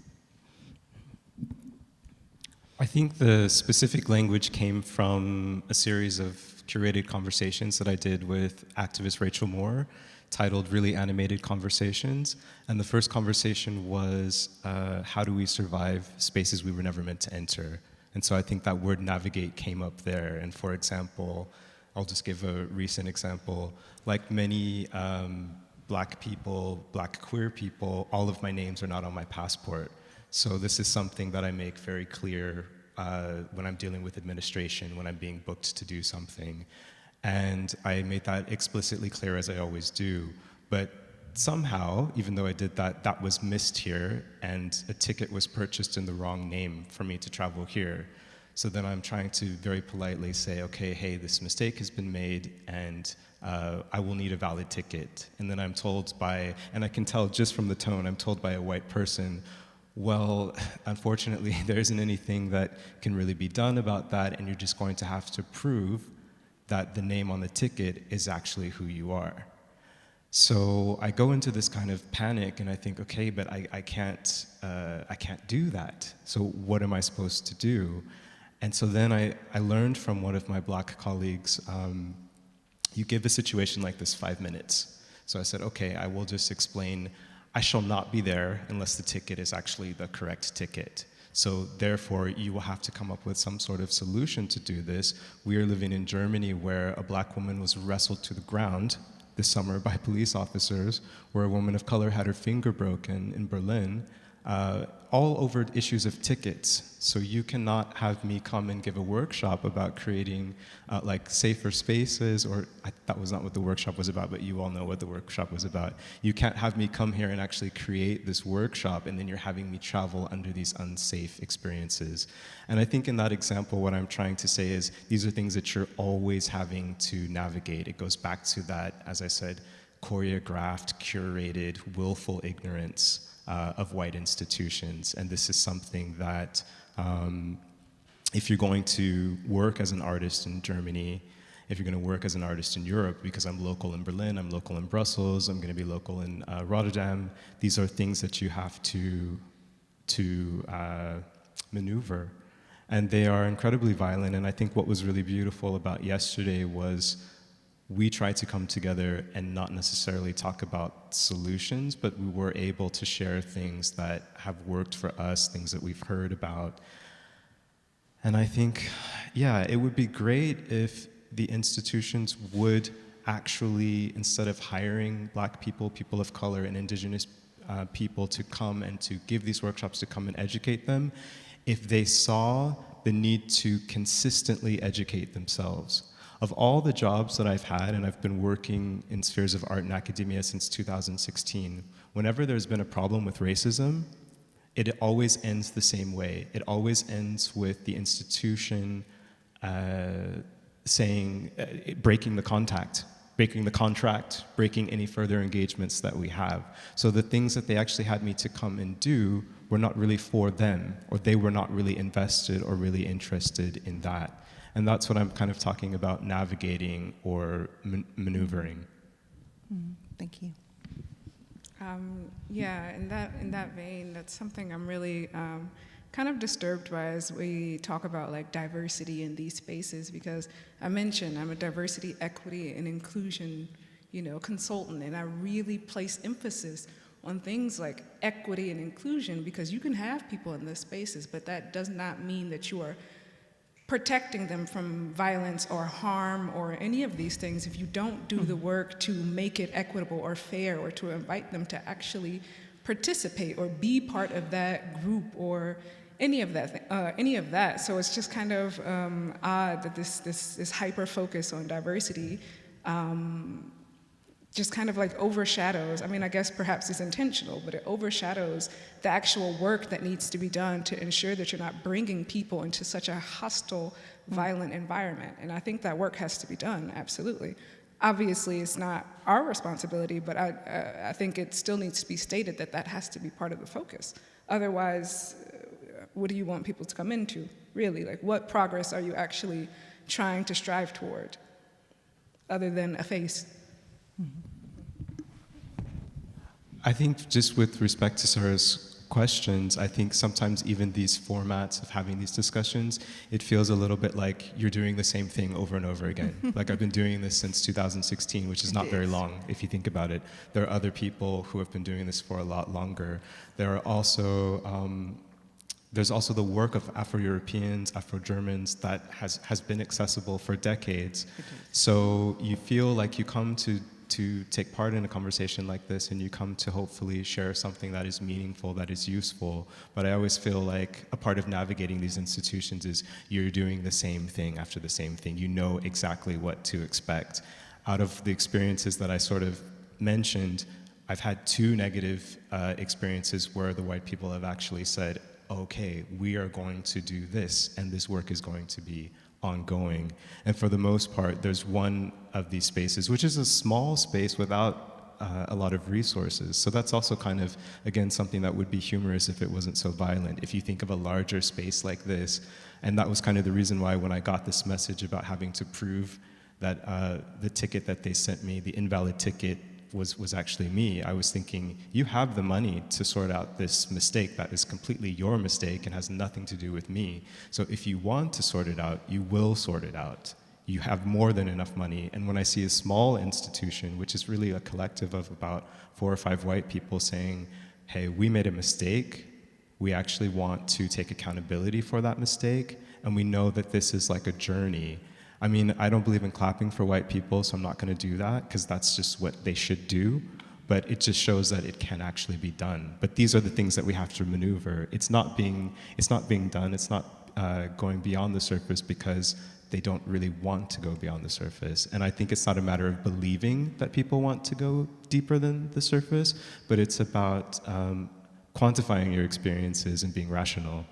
S4: I think the specific language came from a series of curated conversations that I did with activist Rachel Moore, titled Really Animated Conversations. And the first conversation was, how do we survive spaces we were never meant to enter? And so I think that word navigate came up there. And for example, I'll just give a recent example. Like many black people, black queer people, all of my names are not on my passport. So this is something that I make very clear when I'm dealing with administration, when I'm being booked to do something. And I made that explicitly clear, as I always do. But somehow, even though I did that, that was missed here, and a ticket was purchased in the wrong name for me to travel here. So then I'm trying to very politely say, okay, hey, this mistake has been made, and I will need a valid ticket. And then I'm told by, and I can tell just from the tone, I'm told by a white person, well, unfortunately, there isn't anything that can really be done about that, and you're just going to have to prove that the name on the ticket is actually who you are. So I go into this kind of panic, and I think, okay, but I can't do that. So what am I supposed to do? And so then I learned from one of my black colleagues, you give a situation like this 5 minutes. So I said, okay, I will just explain, I shall not be there unless the ticket is actually the correct ticket. So therefore, you will have to come up with some sort of solution to do this. We are living in Germany, where a black woman was wrestled to the ground this summer by police officers, where a woman of color had her finger broken in Berlin, all over issues of tickets. So you cannot have me come and give a workshop about creating like safer spaces, or that was not what the workshop was about, but you all know what the workshop was about. You can't have me come here and actually create this workshop, and then you're having me travel under these unsafe experiences. And I think in that example, what I'm trying to say is these are things that you're always having to navigate. It goes back to that, as I said, choreographed, curated, willful ignorance of white institutions. And this is something that if you're going to work as an artist in Germany if you're going to work as an artist in Europe, because I'm local in Berlin, I'm local in Brussels, I'm going to be local in Rotterdam, these are things that you have to maneuver. And they are incredibly violent, and I think what was really beautiful about yesterday was we tried to come together and not necessarily talk about solutions, but we were able to share things that have worked for us, things that we've heard about. And I think, yeah, it would be great if the institutions would actually, instead of hiring Black people, people of color, and indigenous people to come and to give these workshops, to come and educate them, if they saw the need to consistently educate themselves. Of all the jobs that I've had, and I've been working in spheres of art and academia since 2016, whenever there's been a problem with racism, it always ends the same way. It always ends with the institution breaking the contact, breaking the contract, breaking any further engagements that we have. So the things that they actually had me to come and do were not really for them, or they were not really invested or really interested in that. And that's what I'm kind of talking about, navigating or maneuvering.
S2: Thank you.
S11: Yeah, in that vein, that's something I'm really kind of disturbed by as we talk about like diversity in these spaces, because I mentioned I'm a diversity, equity, and inclusion, consultant, and I really place emphasis on things like equity and inclusion, because you can have people in these spaces, but that does not mean that you are protecting them from violence or harm or any of these things if you don't do the work to make it equitable or fair, or to invite them to actually participate or be part of that group or any of that. So it's just kind of odd that this hyper focus on diversity just kind of like overshadows, I guess perhaps it's intentional, but it overshadows the actual work that needs to be done to ensure that you're not bringing people into such a hostile, violent environment. And I think that work has to be done, absolutely. Obviously, it's not our responsibility, but I think it still needs to be stated that that has to be part of the focus. Otherwise, what do you want people to come into, really? Like, what progress are you actually trying to strive toward, other than a face?
S4: I think just with respect to Sarah's questions, I think sometimes even these formats of having these discussions, it feels a little bit like you're doing the same thing over and over again. Like I've been doing this since 2016, which is not very long if you think about it. There are other people who have been doing this for a lot longer. There are also there's also the work of Afro-Europeans, Afro-Germans that has been accessible for decades. So you feel like you come to take part in a conversation like this, and you come to hopefully share something that is meaningful, that is useful. But I always feel like a part of navigating these institutions is you're doing the same thing after the same thing. You know exactly what to expect. Out of the experiences that I sort of mentioned, I've had 2 negative experiences where the white people have actually said, okay, we are going to do this, and this work is going to be ongoing. And for the most part, there's one of these spaces, which is a small space without a lot of resources. So that's also kind of, again, something that would be humorous if it wasn't so violent. If you think of a larger space like this, and that was kind of the reason why when I got this message about having to prove that the ticket that they sent me, the invalid ticket, was actually me, I was thinking, you have the money to sort out this mistake that is completely your mistake and has nothing to do with me. So if you want to sort it out, you will sort it out. You have more than enough money. And when I see a small institution, which is really a collective of about 4 or 5 white people saying, hey, we made a mistake, we actually want to take accountability for that mistake, and we know that this is like a journey. I mean, I don't believe in clapping for white people, so I'm not going to do that, because that's just what they should do. But it just shows that it can actually be done. But these are the things that we have to maneuver. It's not being done. It's not going beyond the surface because they don't really want to go beyond the surface. And I think it's not a matter of believing that people want to go deeper than the surface, but it's about quantifying your experiences and being rational.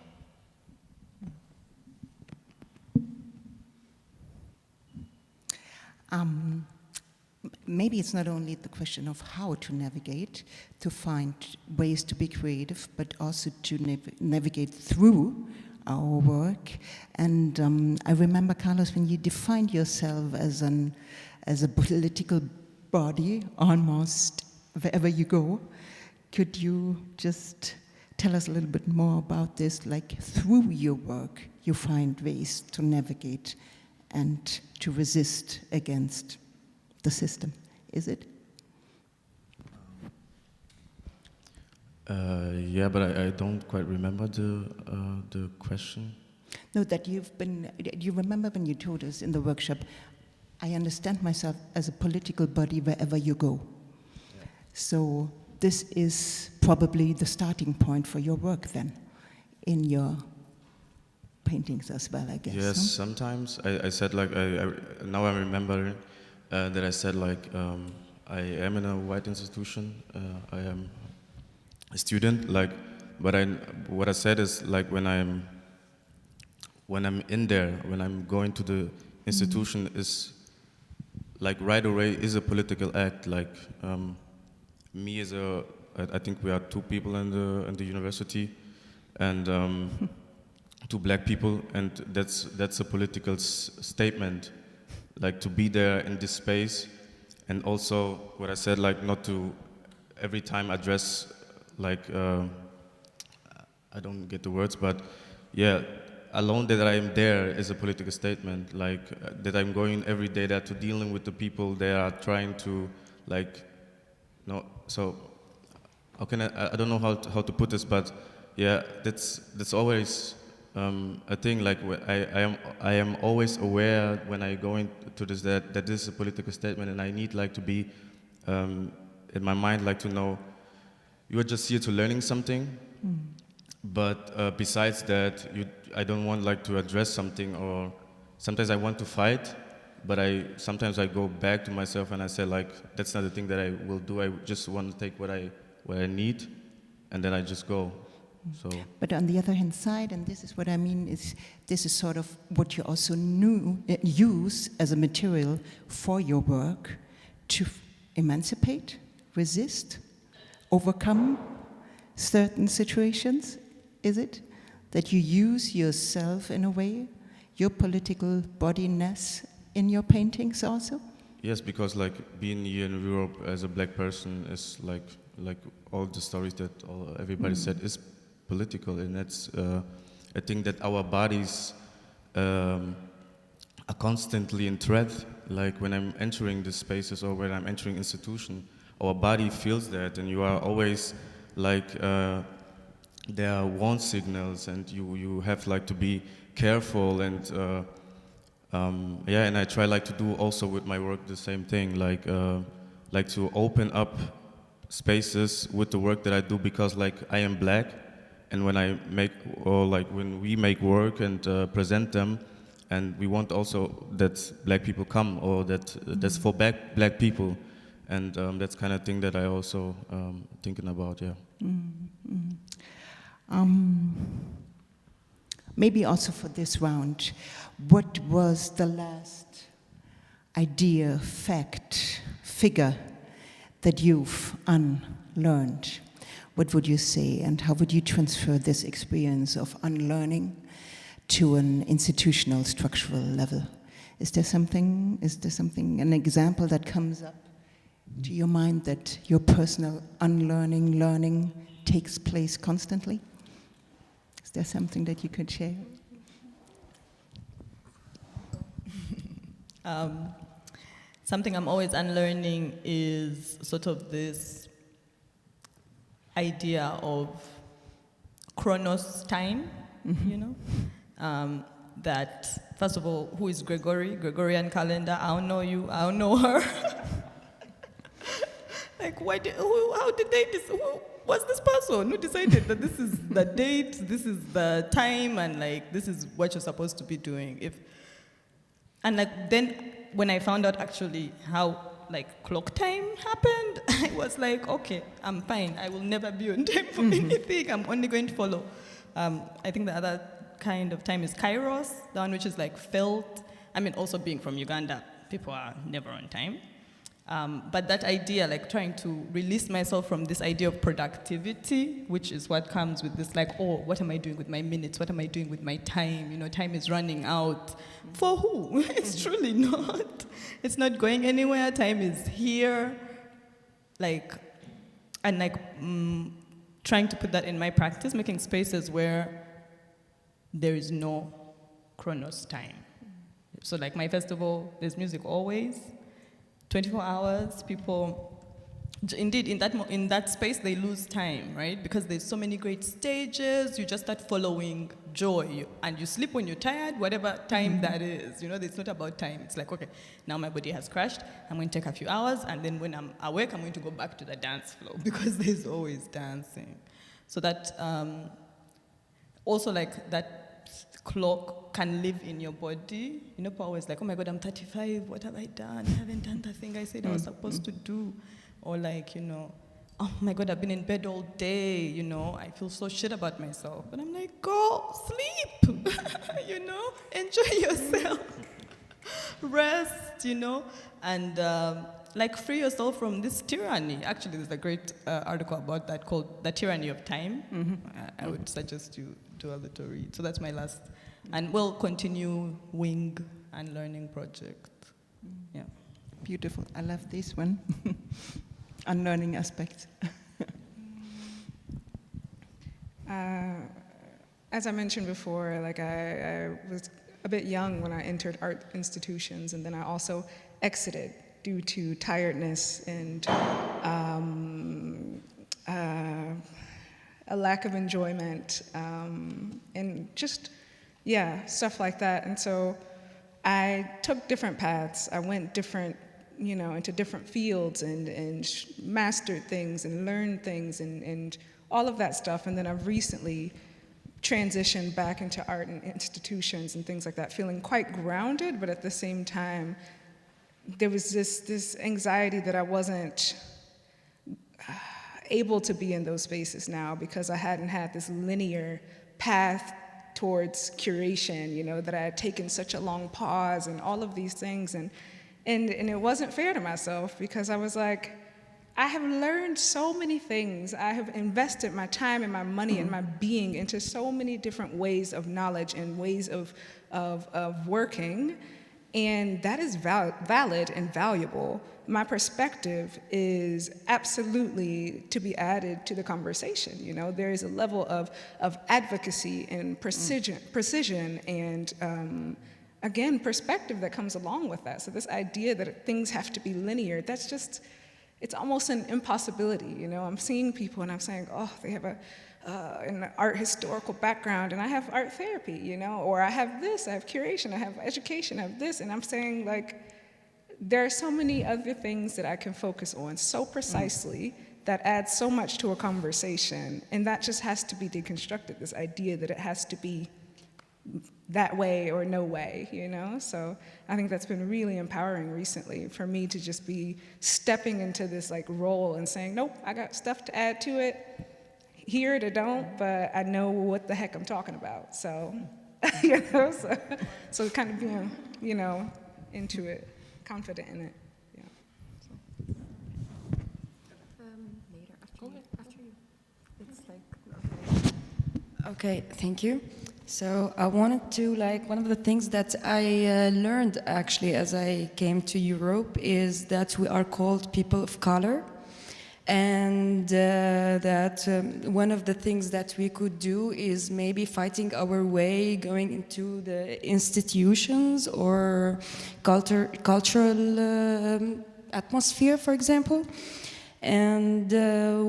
S2: Maybe it's not only the question of how to navigate, to find ways to be creative, but also to navigate through our work. And I remember, Carlos, when you defined yourself as a political body, almost wherever you go, could you just tell us a little bit more about this? Like, through your work, you find ways to navigate and to resist against the system, is it?
S9: Yeah, but I don't quite remember the question.
S2: No, that you remember when you told us in the workshop, I understand myself as a political body wherever you go. Yeah. So this is probably the starting point for your work then, in your paintings as well, I guess.
S9: Yes,
S2: no?
S9: Sometimes I said like, now I remember that I said like, I am in a white institution, I am a student, like, but what I said is like when I'm in there, when I'm going to the institution, is like right away is a political act. Like me as I think we are 2 people in the university, and 2 black people, and that's a political statement, like to be there in this space, and also what I said, like not to every time address. Like, I don't get the words, but yeah, alone that I am there is a political statement, like that I'm going every day there to dealing with the people they are trying to, like, no, so how can I don't know how to put this, but yeah, that's always a thing, like I am always aware when I go into this that this is a political statement, and I need like to be in my mind, like to know you are just here to learning something, but besides that, I don't want like to address something, or sometimes I want to fight, but sometimes I go back to myself and I say like, that's not the thing that I will do. I just want to take what I need, and then I just go. So.
S2: But on the other hand side, and this is what I mean, is this is sort of what you also use as a material for your work to emancipate, resist, overcome certain situations, is it? That you use yourself in a way, your political bodiness in your paintings also?
S9: Yes, because like being here in Europe as a black person is like all the stories that everybody said is political, and that's I think that our bodies are constantly in threat. Like when I'm entering the spaces or when I'm entering institution, our body feels that, and you are always like there are warning signals, and you have like to be careful, and yeah, and I try like to do also with my work the same thing, like to open up spaces with the work that I do, because like I am black, and when I make, or like when we make work and present them, and we want also that black people come, or that's for black people. And that's kind of thing that I also thinking about, yeah.
S2: Maybe also for this round, what was the last idea, fact, figure that you've unlearned? What would you say, and how would you transfer this experience of unlearning to an institutional, structural level? Is there something, an example that comes up to your mind that your personal unlearning, learning takes place constantly? Is there something that you could share?
S3: Something I'm always unlearning is sort of this idea of chronos time, you know? That, first of all, who is Gregorian calendar? I don't know you, I don't know her. Like, how did they who was this person who decided that this is the date, this is the time, and like this is what you're supposed to be doing? And like then when I found out actually how like clock time happened, I was like, okay, I'm fine. I will never be on time for anything. I'm only going to follow. I think the other kind of time is Kairos, the one which is like felt. I mean, also being from Uganda, people are never on time. But that idea, like trying to release myself from this idea of productivity, which is what comes with this, like, oh, what am I doing with my minutes? What am I doing with my time? You know, time is running out. For who? It's truly not. It's not going anywhere. Time is here. Like, and like trying to put that in my practice, making spaces where there is no chronos time. So like my festival, there's music always. 24 hours, people, indeed, in that space, they lose time, right? Because there's so many great stages, you just start following joy, and you sleep when you're tired, whatever time that is, you know, it's not about time. It's like, okay, now my body has crashed, I'm going to take a few hours, and then when I'm awake, I'm going to go back to the dance floor, because there's always dancing. So that, also like that clock can live in your body. You know, people are always like, oh my God, I'm 35, what have I done? I haven't done the thing I said I was supposed to do. Or like, you know, oh my God, I've been in bed all day, you know, I feel so shit about myself. But I'm like, go sleep, you know, enjoy yourself, rest, you know, and like free yourself from this tyranny. Actually, there's a great article about that called The Tyranny of Time. I would suggest you do a little read. So that's my last, and we'll continue wing and learning project. Yeah.
S2: Beautiful. I love this one. On learning aspects.
S11: As I mentioned before, like I was a bit young when I entered art institutions, and then I also exited due to tiredness and a lack of enjoyment, and just, yeah, stuff like that. And so I took different paths. I went different, you know, into different fields and mastered things and learned things and all of that stuff. And then I've recently transitioned back into art and institutions and things like that, feeling quite grounded, but at the same time, there was this anxiety that I wasn't able to be in those spaces now because I hadn't had this linear path towards curation, you know, that I had taken such a long pause and all of these things. And it wasn't fair to myself because I was like, I have learned so many things. I have invested my time and my money and my being into so many different ways of knowledge and ways of working. And that is valid and valuable. My perspective is absolutely to be added to the conversation. You know, there is a level of advocacy and precision and again, perspective that comes along with that. So this idea that things have to be linear, that's just, it's almost an impossibility. You know, I'm seeing people and I'm saying, oh, they have an art historical background and I have art therapy, you know, or I have this, I have curation, I have education, I have this, and I'm saying like, there are so many other things that I can focus on so precisely that adds so much to a conversation, and that just has to be deconstructed, this idea that it has to be that way or no way, you know? So I think that's been really empowering recently for me to just be stepping into this like role and saying, nope, I got stuff to add to it, hear it or don't, but I know what the heck I'm talking about. So, you know, so kind of being, you know, into it, confident in it. Yeah. So.
S7: Later, after you. It's like, okay, thank you. So I wanted to, like, one of the things that I learned actually as I came to Europe is that we are called people of color, and that one of the things that we could do is maybe fighting our way going into the institutions or cultural atmosphere, for example. And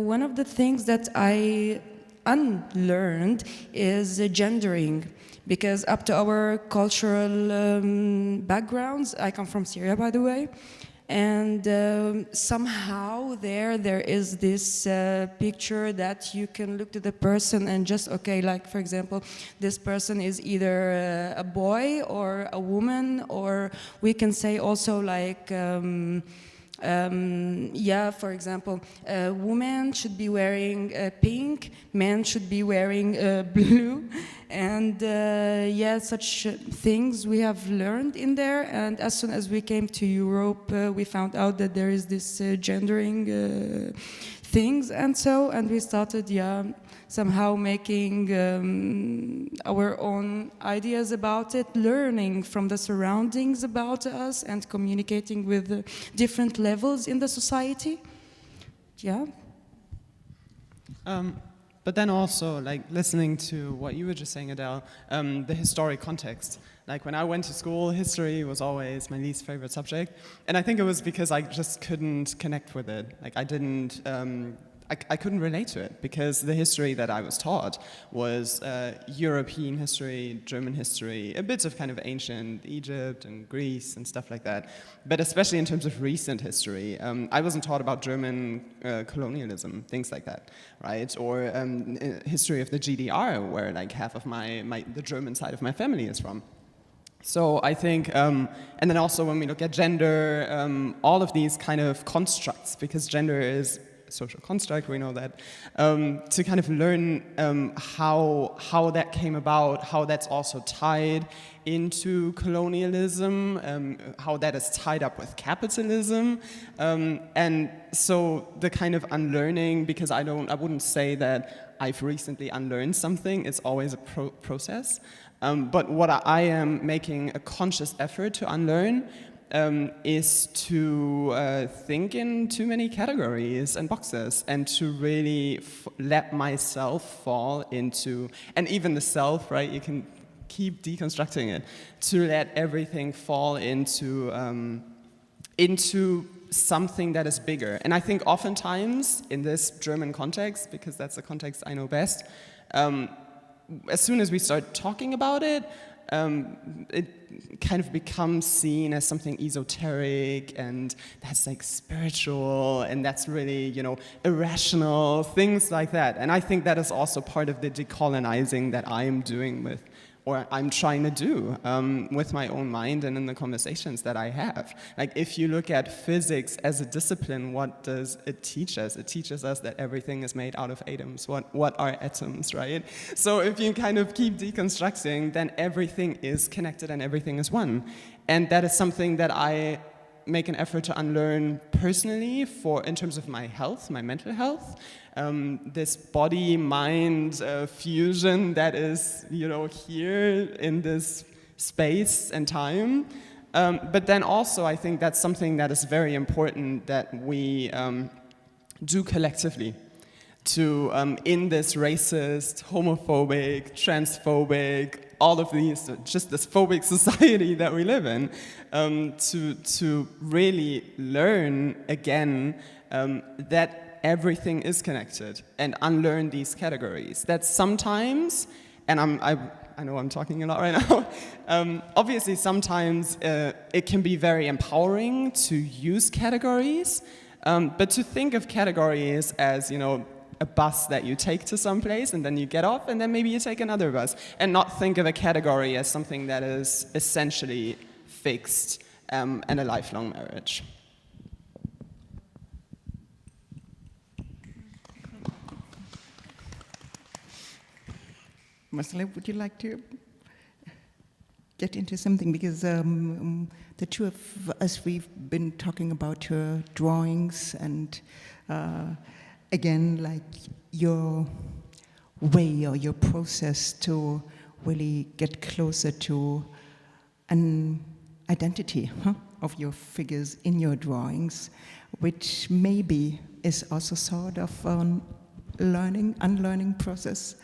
S7: one of the things that I unlearned is gendering, because up to our cultural backgrounds, I come from Syria, by the way, and somehow there is this picture that you can look to the person and just, okay, like for example, this person is either a boy or a woman, or we can say also like Yeah, for example, women should be wearing pink, men should be wearing blue, and yeah, such things we have learned in there. And as soon as we came to Europe, we found out that there is this gendering things, and we started, yeah, somehow making our own ideas about it, learning from the surroundings about us, and communicating with different levels in the society. Yeah.
S6: But then also, like, listening to what you were just saying, Adele, the historic context. Like, when I went to school, history was always my least favorite subject. And I think it was because I just couldn't connect with it. Like, I didn't, I couldn't relate to it, because the history that I was taught was European history, German history, a bit of kind of ancient Egypt and Greece and stuff like that. But especially in terms of recent history, I wasn't taught about German colonialism, things like that, right? Or history of the GDR, where like half of the German side of my family is from. So I think, and then also when we look at gender, all of these kind of constructs, because gender is social construct, we know that, to kind of learn how that came about, how that's also tied into colonialism, how that is tied up with capitalism, and so the kind of unlearning, because I wouldn't say that I've recently unlearned something, it's always a process, but what I am making a conscious effort to unlearn is to think in too many categories and boxes, and to really let myself fall into, and even the self, right, you can keep deconstructing it, to let everything fall into something that is bigger. And I think oftentimes in this German context, because that's the context I know best, as soon as we start talking about it, it kind of becomes seen as something esoteric, and that's like spiritual, and that's really, you know, irrational, things like that. And I think that is also part of the decolonizing that I am doing with, or I'm trying to do with my own mind and in the conversations that I have. Like, if you look at physics as a discipline, what does it teach us? It teaches us that everything is made out of atoms. What are atoms, right? So if you kind of keep deconstructing, then everything is connected and everything is one. And that is something that I make an effort to unlearn personally, in terms of my health, my mental health. This body-mind fusion that is, you know, here in this space and time. But then also, I think that's something that is very important that we do collectively to, in this racist, homophobic, transphobic, all of these, just this phobic society that we live in, to really learn again that everything is connected, and unlearn these categories. That sometimes, and I know I'm talking a lot right now, obviously sometimes it can be very empowering to use categories, but to think of categories as, you know, a bus that you take to some place and then you get off and then maybe you take another bus, and not think of a category as something that is essentially fixed and a lifelong marriage.
S2: Marcela, would you like to get into something? Because the two of us, we've been talking about your drawings, and again, like your way or your process to really get closer to an identity of your figures in your drawings, which maybe is also sort of unlearning process.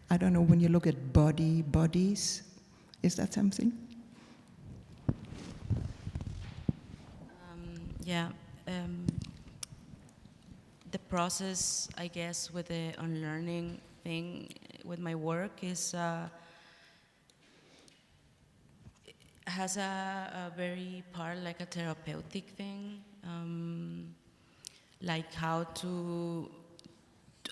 S2: I don't know, when you look at bodies, is that something?
S8: Yeah. The process, I guess, with the unlearning thing with my work is has a very part like a therapeutic thing, like how to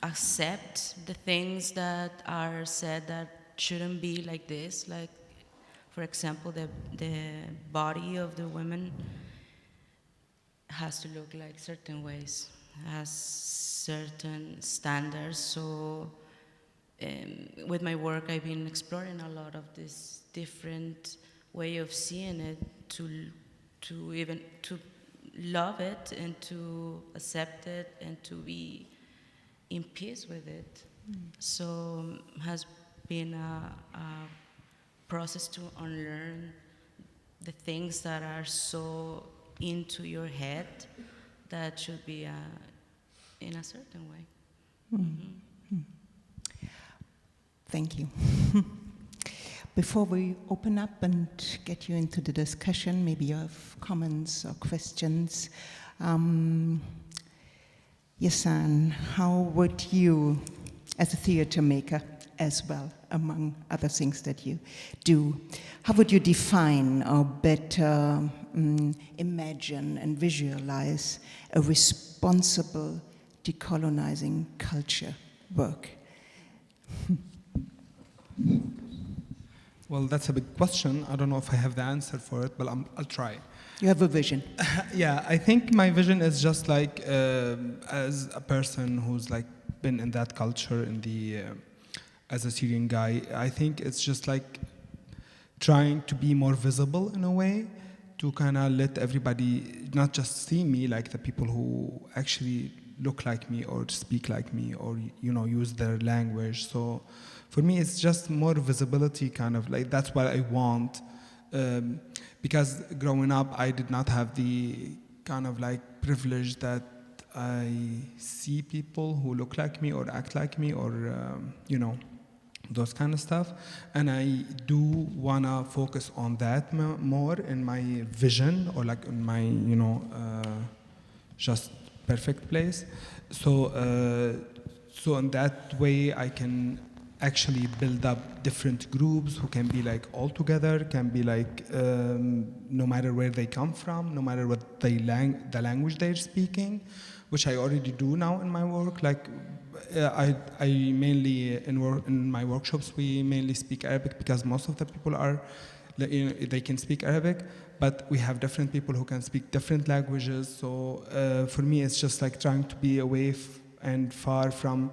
S8: accept the things that are said that shouldn't be like this, like, for example, the body of the women has to look like certain ways, has certain standards. So with my work, I've been exploring a lot of this different way of seeing it, to even to love it and to accept it and to be in peace with it. So has been a process to unlearn the things that are so into your head that should be in a certain way.
S2: Thank you. Before we open up and get you into the discussion, maybe you have comments or questions. Yasan, how would you, as a theater maker as well, among other things that you do, how would you define or better imagine and visualize a responsible decolonizing culture work?
S10: Well, that's a big question. I don't know if I have the answer for it, but I'll try.
S2: You have a vision.
S10: Yeah, I think my vision is just like, as a person who's like been in that culture in the, as a Syrian guy, I think it's just like trying to be more visible in a way, to kind of let everybody not just see me, like the people who actually look like me or speak like me or, you know, use their language. So for me, it's just more visibility, kind of like, that's what I want. Because growing up, I did not have the kind of like privilege that I see people who look like me or act like me or, you know, those kind of stuff. And I do want to focus on that more in my vision or like in my, you know, just perfect place. So, so in that way, I can actually build up different groups who can be like all together, can be like no matter where they come from, no matter what the language they're speaking, which I already do now in my work. Like I mainly in my workshops we mainly speak Arabic because most of the people are, you know, they can speak Arabic, but we have different people who can speak different languages. So for me, it's just like trying to be away and far from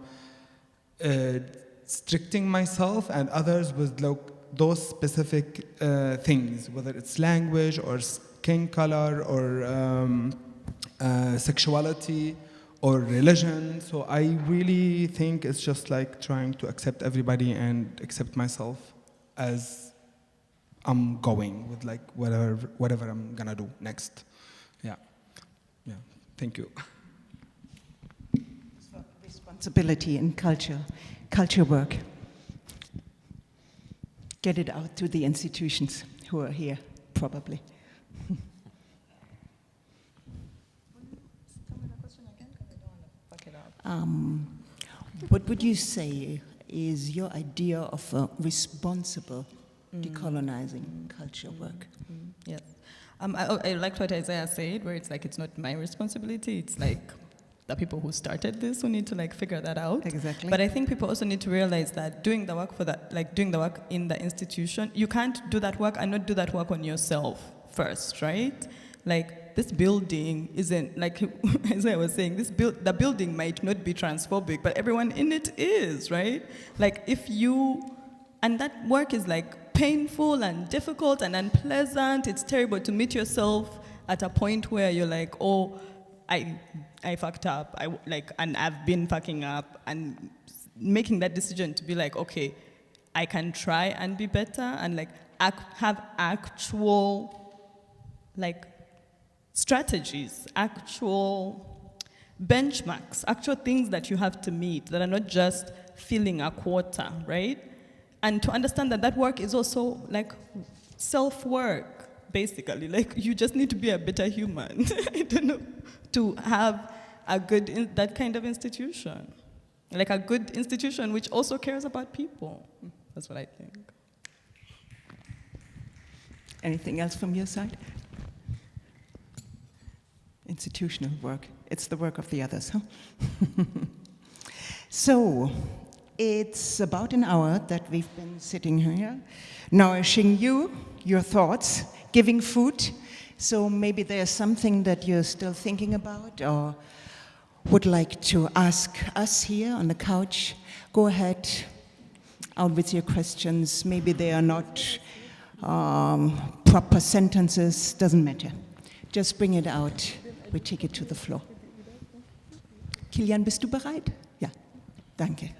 S10: restricting myself and others with those specific things, whether it's language or skin color or sexuality or religion. So I really think it's just like trying to accept everybody and accept myself as I'm going with like whatever I'm gonna do next. Yeah. Thank you.
S2: So responsibility in culture work. Get it out to the institutions who are here, probably. What would you say is your idea of a responsible decolonizing culture work?
S3: Yes. I liked what Isaiah said, where it's like, it's not my responsibility, it's like the people who started this who need to like figure that out.
S2: Exactly.
S3: But I think people also need to realize that doing the work doing the work in the institution, you can't do that work and not do that work on yourself first, right? Like, this building isn't, like as I was saying, the building might not be transphobic, but everyone in it is, right? Like, and that work is like painful and difficult and unpleasant. It's terrible to meet yourself at a point where you're like, oh, I fucked up, and I've been fucking up, and making that decision to be like, okay, I can try and be better, and like have actual like strategies, actual benchmarks, actual things that you have to meet that are not just filling a quota, right? And to understand that work is also like self-work, basically. Like, you just need to be a better human, I don't know, to have that kind of institution. Like a good institution which also cares about people. That's what I think.
S2: Anything else from your side? Institutional work. It's the work of the others, huh? So, it's about an hour that we've been sitting here, nourishing you, your thoughts, giving food So maybe there's something that you're still thinking about or would like to ask us here on the couch. Go ahead, out with your questions. Maybe they are not proper sentences, doesn't matter. Just bring it out. We take it to the floor. Kilian, bist du bereit? Ja, danke.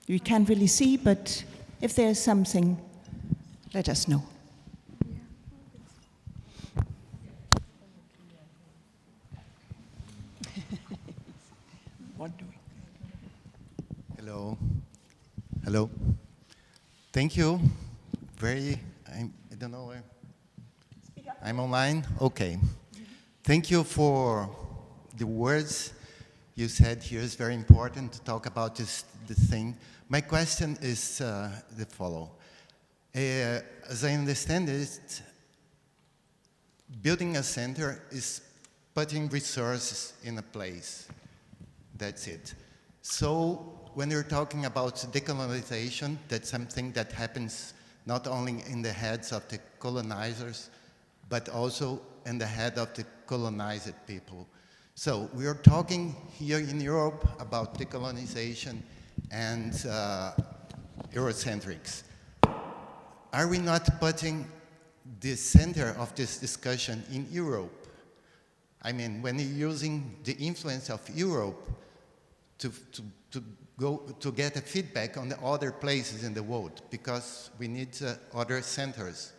S2: We can't really see, but if there's something, let us know.
S12: Hello. Hello. Thank you. I don't know. I'm online? Okay. Thank you for the words you said here. It's very important to talk about this thing. My question is the following. As I understand it, building a center is putting resources in a place. That's it. So when you're talking about decolonization, that's something that happens not only in the heads of the colonizers, but also in the head of the colonized people. So we are talking here in Europe about decolonization and Eurocentrics. Are we not putting the center of this discussion in Europe? I mean, when you're using the influence of Europe to get a feedback on the other places in the world, because we need other centers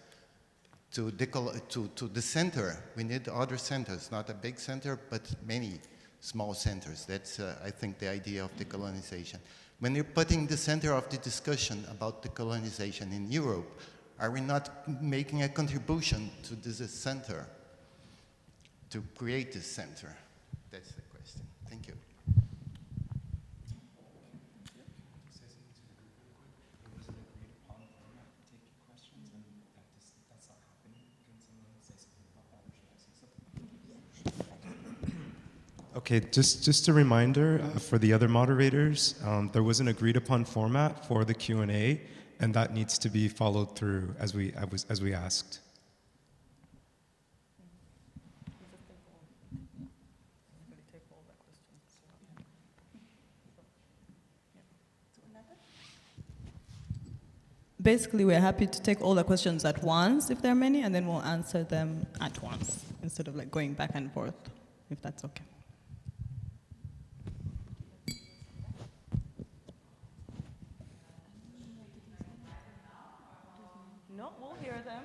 S12: to the center. We need other centers, not a big center, but many small centers. That's, I think, the idea of decolonization. When you're putting the center of the discussion about decolonization in Europe, are we not making a contribution to this center, to create this center? That's the question. Thank you.
S4: Okay, just a reminder for the other moderators, there was an agreed upon format for the Q&A, and that needs to be followed through as we asked.
S3: Basically, we're happy to take all the questions at once, if there are many, and then we'll answer them at once, instead of like going back and forth, if that's okay. No, we'll hear them.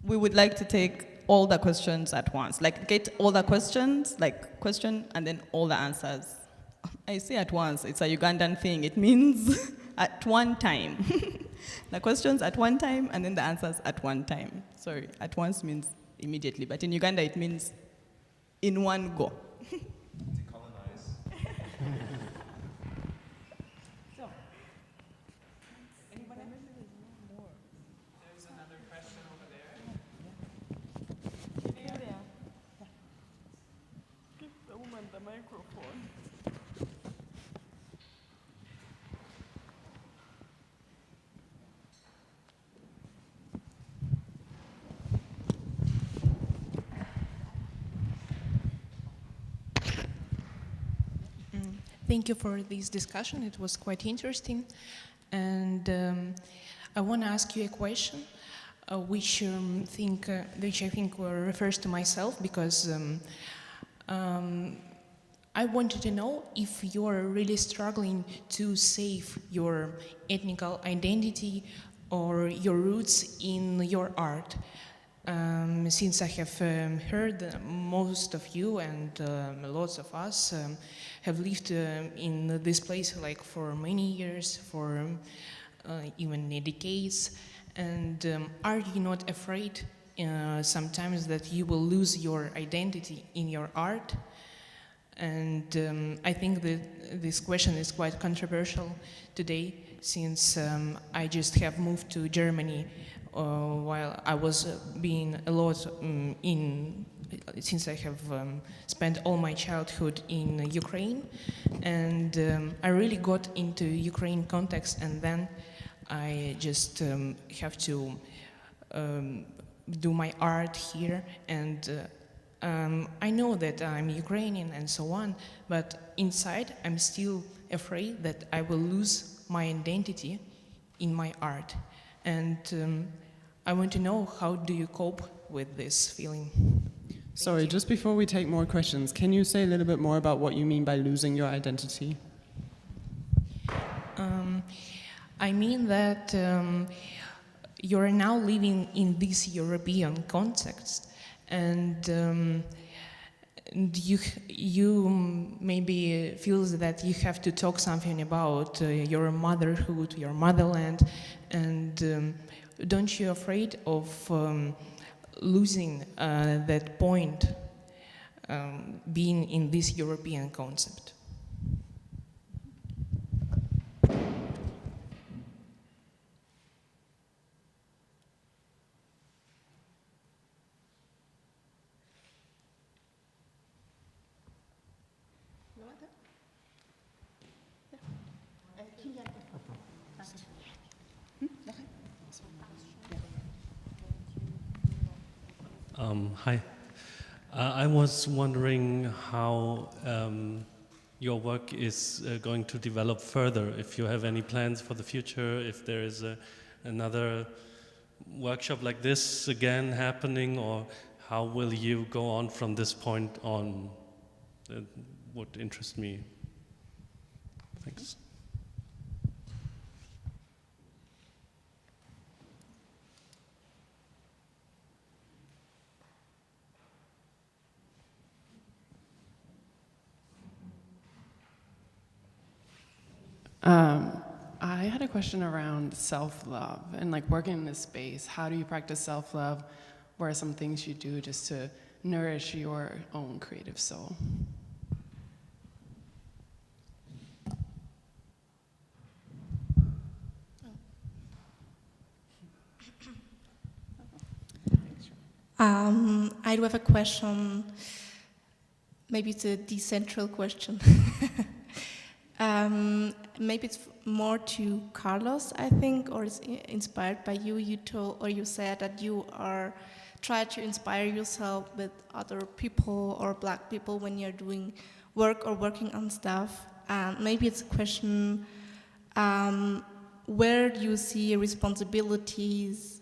S3: We would like to take all the questions at once, like get all the questions, like question and then all the answers. I say at once, it's a Ugandan thing. It means at one time. The questions at one time and then the answers at one time. Sorry, at once means immediately, but in Uganda it means in one go.
S13: Thank you for this discussion. It was quite interesting. And I want to ask you a question, which I think refers to myself, because I wanted to know if you're really struggling to save your ethnical identity or your roots in your art. Since I have heard most of you and lots of us have lived in this place like for many years, for even decades, and are you not afraid sometimes that you will lose your identity in your art? And I think that this question is quite controversial today, since I just have moved to Germany while I was being a lot in since I have spent all my childhood in Ukraine, and I really got into Ukraine context, and then I just have to do my art here, and I know that I'm Ukrainian and so on, but inside I'm still afraid that I will lose my identity in my art. And I want to know, how do you cope with this feeling?
S6: Sorry, just before we take more questions, can you say a little bit more about what you mean by losing your identity?
S13: I mean that you're now living in this European context, and you maybe feels that you have to talk something about your motherhood, your motherland, and don't you afraid of losing that point, being in this European concept?
S14: Hi. I was wondering how your work is going to develop further, if you have any plans for the future, if there is another workshop like this again happening, or how will you go on from this point on? That would interest me. Thanks.
S15: I had a question around self-love and like working in this space. How do you practice self-love? What are some things you do just to nourish your own creative soul?
S16: I do have a question. Maybe it's a decentral question. Maybe it's more to Carlos, I think, or it's inspired by you. You said that you are try to inspire yourself with other people or Black people when you're doing work or working on stuff. And maybe it's a question: where do you see responsibilities,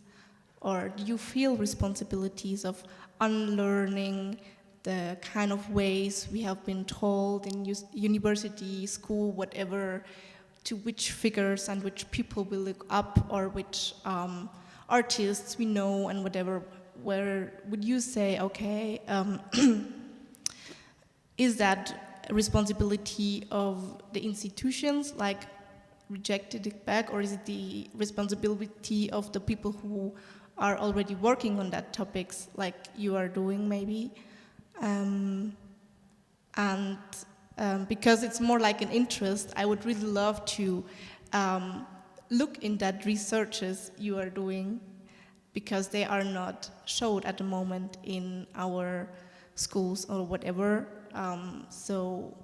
S16: or do you feel responsibilities of unlearning the kind of ways we have been told in university, school, whatever, to which figures and which people we look up, or which artists we know and whatever? Where would you say, okay, is that a responsibility of the institutions, like rejected it back, or is it the responsibility of the people who are already working on that topics, like you are doing maybe? Because it's more like an interest, I would really love to look in that researches you are doing, because they are not showed at the moment in our schools or whatever. So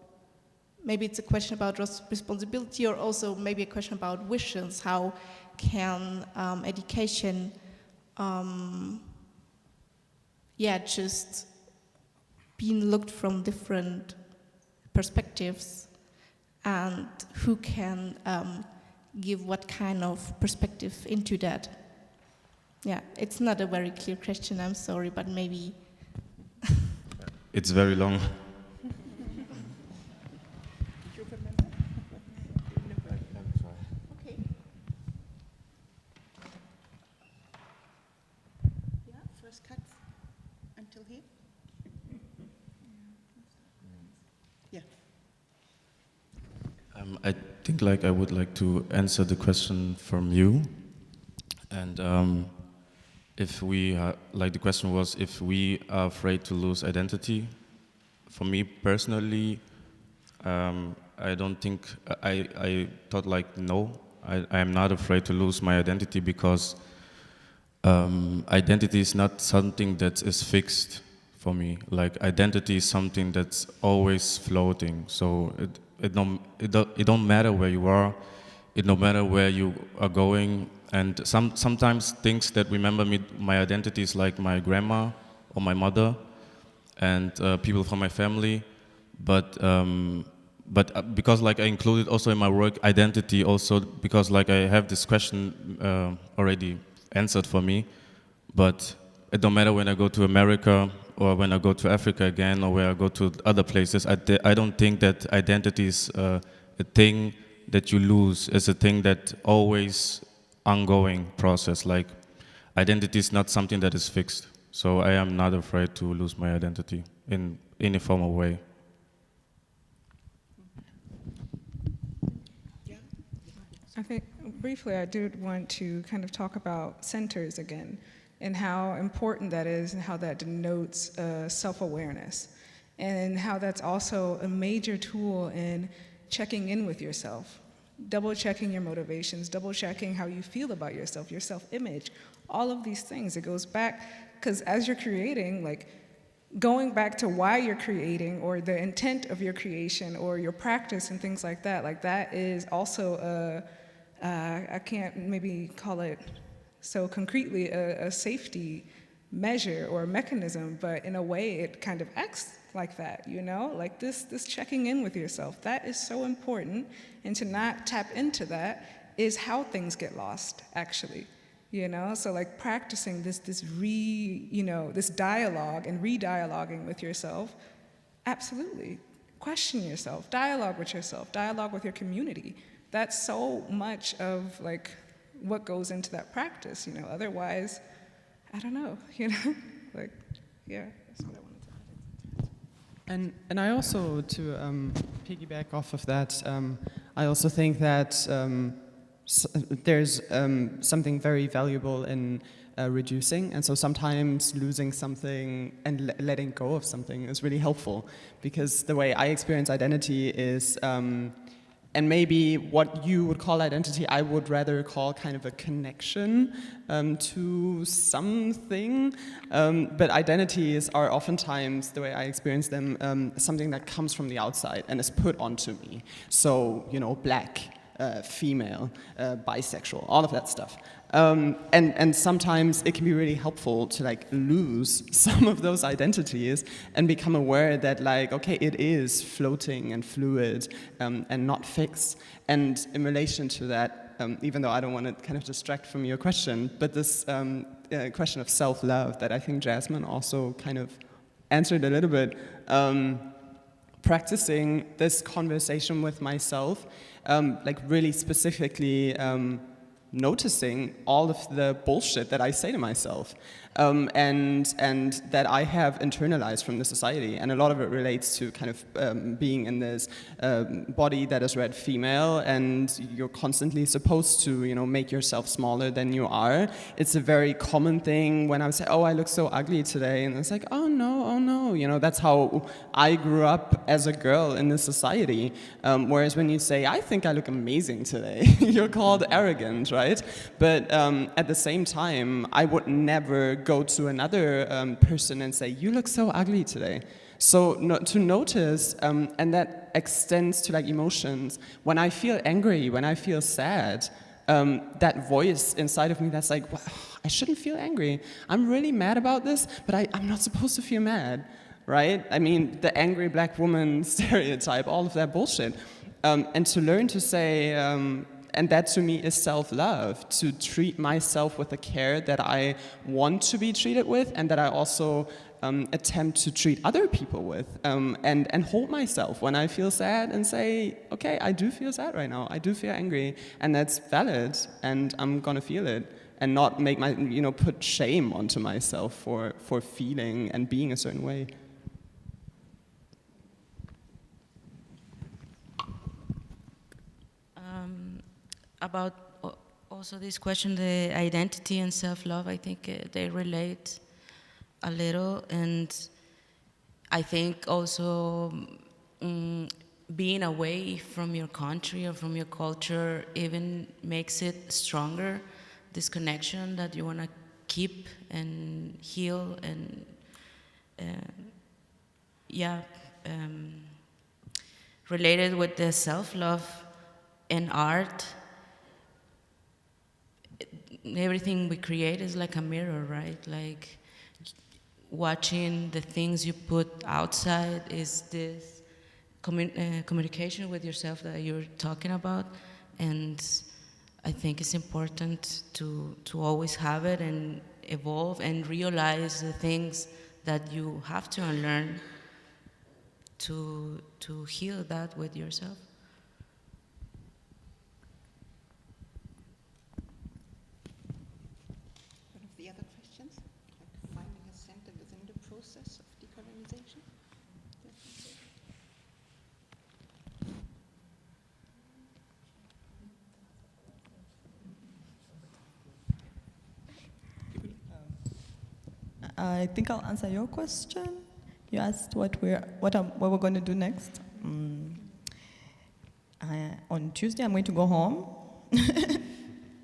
S16: maybe it's a question about responsibility, or also maybe a question about visions. How can education, just being looked from different perspectives, and who can give what kind of perspective into that? Yeah, it's not a very clear question, I'm sorry, but maybe.
S9: It's very long.
S2: Okay. Yeah, first cut until here. Yeah.
S9: I think I would like to answer the question from you. And if we, the question was if we are afraid to lose identity. For me personally, I don't think, I thought no, I am not afraid to lose my identity, because identity is not something that is fixed for me. Like identity is something that's always floating. So it don't matter where you are, it don't matter where you are going. And sometimes things that remember me, my identity is like my grandma or my mother and people from my family. But because like I included also in my work identity also because like I have this question already answered for me. But it don't matter when I go to America or when I go to Africa again or where I go to other places. I don't think that identity is a thing that you lose. It's a thing that always ongoing process. Like identity is not something that is fixed. So I am not afraid to lose my identity in any formal way.
S11: I think briefly I did want to kind of talk about centers again and how important that is and how that denotes self-awareness and how that's also a major tool in checking in with yourself, double-checking your motivations, double-checking how you feel about yourself, your self-image, all of these things. It goes back, because as you're creating, like going back to why you're creating or the intent of your creation or your practice and things like that is also I can't maybe call it so concretely a safety measure or a mechanism, but in a way it kind of acts like that, you know? Like this checking in with yourself, that is so important, and to not tap into that is how things get lost, actually, you know? So like practicing this dialogue and re-dialoguing with yourself, absolutely. Question yourself, dialogue with yourself, dialogue with your community. That's so much of like what goes into that practice, you know. Otherwise, I don't know, you know, like, yeah, that's what I wanted to add.
S6: And I also, to piggyback off of that, I also think that there's something very valuable in reducing, and so sometimes losing something and letting go of something is really helpful, because the way I experience identity is and maybe what you would call identity, I would rather call kind of a connection to something. But identities are oftentimes, the way I experience them, something that comes from the outside and is put onto me. So, you know, black, female, bisexual, all of that stuff. And sometimes it can be really helpful to like lose some of those identities and become aware that like, okay, it is floating and fluid and not fixed. And in relation to that, even though I don't want to kind of distract from your question, but this question of self-love that I think Jasmine also kind of answered a little bit, practicing this conversation with myself, like really specifically noticing all of the bullshit that I say to myself and that I have internalized from the society. And a lot of it relates to kind of being in this body that is read female, and you're constantly supposed to, you know, make yourself smaller than you are. It's a very common thing when I say, oh, I look so ugly today. And it's like, oh no. You know, that's how I grew up as a girl in this society. Whereas when you say, I think I look amazing today, you're called arrogant, right? But at the same time, I would never go to another person and say, you look so ugly today. So to notice, and that extends to like emotions. When I feel angry, when I feel sad, that voice inside of me that's like, well, I shouldn't feel angry. I'm really mad about this, but I'm not supposed to feel mad, right? I mean, the angry black woman stereotype, all of that bullshit. And to learn to say, and that to me is self-love, to treat myself with the care that I want to be treated with, and that I also attempt to treat other people with, and hold myself when I feel sad and say, okay, I do feel sad right now, I do feel angry, and that's valid, and I'm gonna feel it, and not make put shame onto myself for feeling and being a certain way.
S8: About also this question, the identity and self-love, I think they relate a little, and I think also being away from your country or from your culture even makes it stronger, this connection that you want to keep and heal yeah, related with the self-love and art. Everything we create is like a mirror, right? Like watching the things you put outside is this communication with yourself that you're talking about. And I think it's important to always have it and evolve and realize the things that you have to unlearn to heal that with yourself.
S2: One of the other questions, like finding a center within the process of decolonization?
S3: I think I'll answer your question. You asked what we're going to do next. On Tuesday, I'm going to go home,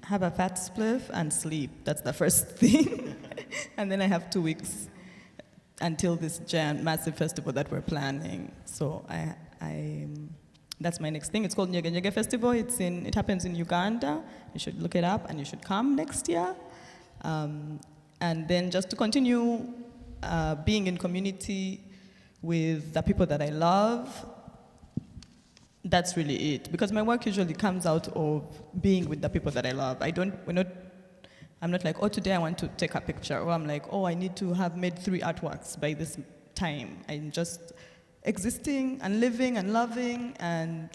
S3: have a fat spliff, and sleep. That's the first thing. And then I have 2 weeks until this giant, massive festival that we're planning. So that's my next thing. It's called Nyege Nyege Festival. It happens in Uganda. You should look it up, and you should come next year. And then just to continue being in community with the people that I love, that's really it. Because my work usually comes out of being with the people that I love. I'm not like, oh, today I want to take a picture. Or I'm like, oh, I need to have made 3 artworks by this time. I'm just existing and living and loving. And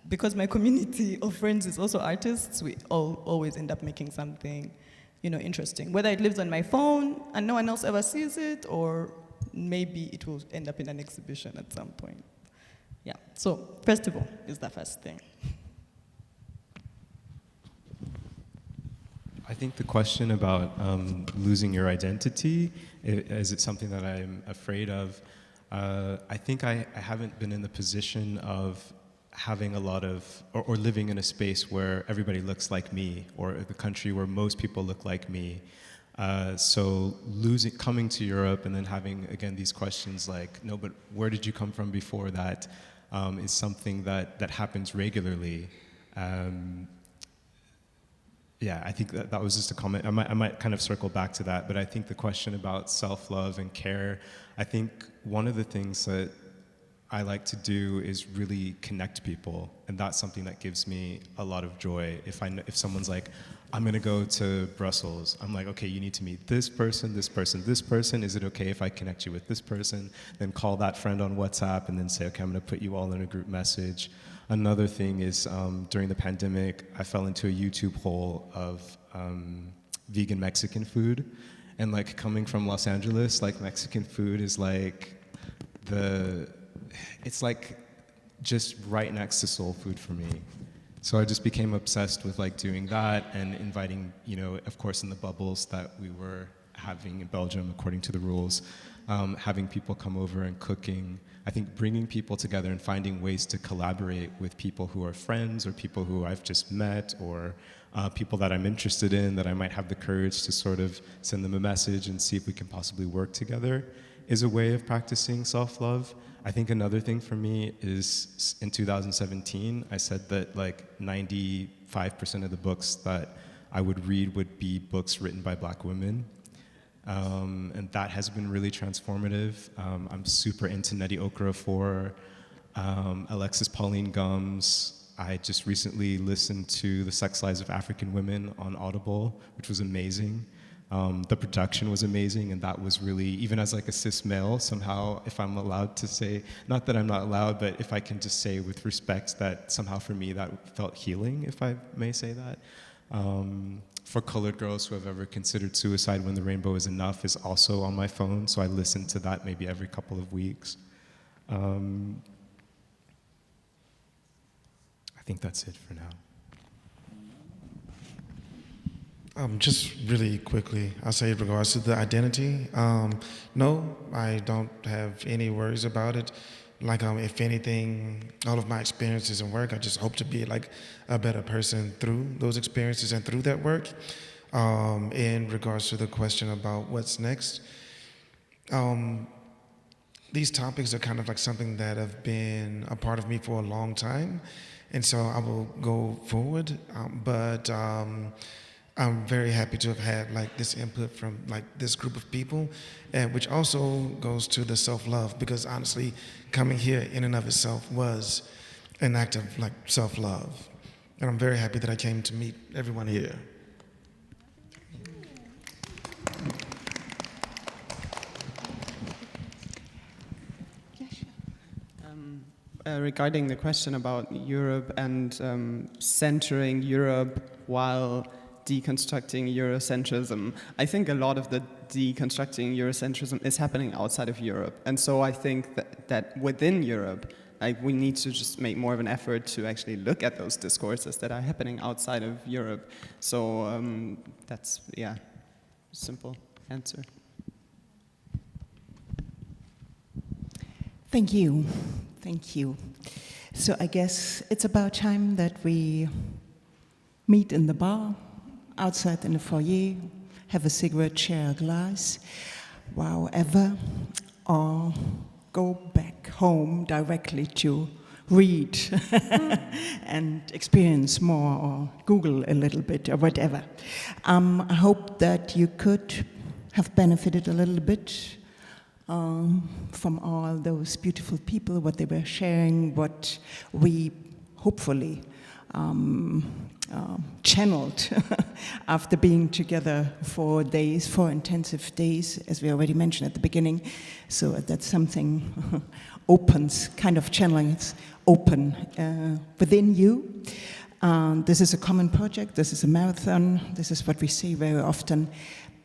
S3: because my community of friends is also artists, we always end up making something interesting. Whether it lives on my phone and no one else ever sees it, or maybe it will end up in an exhibition at some point. Yeah, so festival is the first thing.
S4: I think the question about losing your identity, is it something that I'm afraid of? I think I haven't been in the position of having a lot of, or living in a space where everybody looks like me, or the country where most people look like me. So coming to Europe and then having, again, these questions like, no, but where did you come from before that, is something that happens regularly. Yeah, I think that was just a comment. I might kind of circle back to that, but I think the question about self-love and care, I think one of the things that I like to do is really connect people, and that's something that gives me a lot of joy. If someone's like, I'm gonna go to Brussels, I'm like, okay, you need to meet this person, this person, this person. Is it okay if I connect you with this person? Then call that friend on WhatsApp and then say, okay, I'm gonna put you all in a group message. Another thing is during the pandemic, I fell into a YouTube hole of vegan Mexican food, and like coming from Los Angeles, like Mexican food is like it's like just right next to soul food for me. So I just became obsessed with like doing that and inviting, of course in the bubbles that we were having in Belgium according to the rules, having people come over and cooking. I think bringing people together and finding ways to collaborate with people who are friends or people who I've just met, or people that I'm interested in, that I might have the courage to sort of send them a message and see if we can possibly work together, is a way of practicing self-love. I think another thing for me is in 2017, I said that like 95% of the books that I would read would be books written by Black women. And that has been really transformative. I'm super into Nnedi Okorafor, Alexis Pauline Gumbs. I just recently listened to The Sex Lives of African Women on Audible, which was amazing. The production was amazing, and that was really, even as like a cis male, somehow, if I'm allowed to say, not that I'm not allowed, but if I can just say with respect that somehow for me that felt healing, if I may say that. For colored girls who have ever considered suicide when the rainbow is enough is also on my phone, so I listen to that maybe every couple of weeks. I think that's it for now.
S5: Just really quickly, I'll say in regards to the identity, no, I don't have any worries about it. Like, if anything, all of my experiences and work, I just hope to be like a better person through those experiences and through that work. In regards to the question about what's next, these topics are kind of like something that have been a part of me for a long time, and so I will go forward. But I'm very happy to have had like this input from like this group of people, and which also goes to the self-love, because honestly, coming here in and of itself was an act of like self-love, and I'm very happy that I came to meet everyone here.
S6: Regarding the question about Europe and centering Europe while deconstructing Eurocentrism, I think a lot of the deconstructing Eurocentrism is happening outside of Europe. And so I think that within Europe, we need to just make more of an effort to actually look at those discourses that are happening outside of Europe. So that's, yeah, simple answer.
S2: Thank you. Thank you. So I guess it's about time that we meet in the bar, outside in the foyer, have a cigarette, share a glass, however, or go back home directly to read and experience more, or Google a little bit, or whatever. I hope that you could have benefited a little bit from all those beautiful people, what they were sharing, what we hopefully channeled after being together for days, 4 intensive days, as we already mentioned at the beginning. So that's something opens, kind of channeling, it's open within you. This is a common project, this is a marathon, this is what we say very often.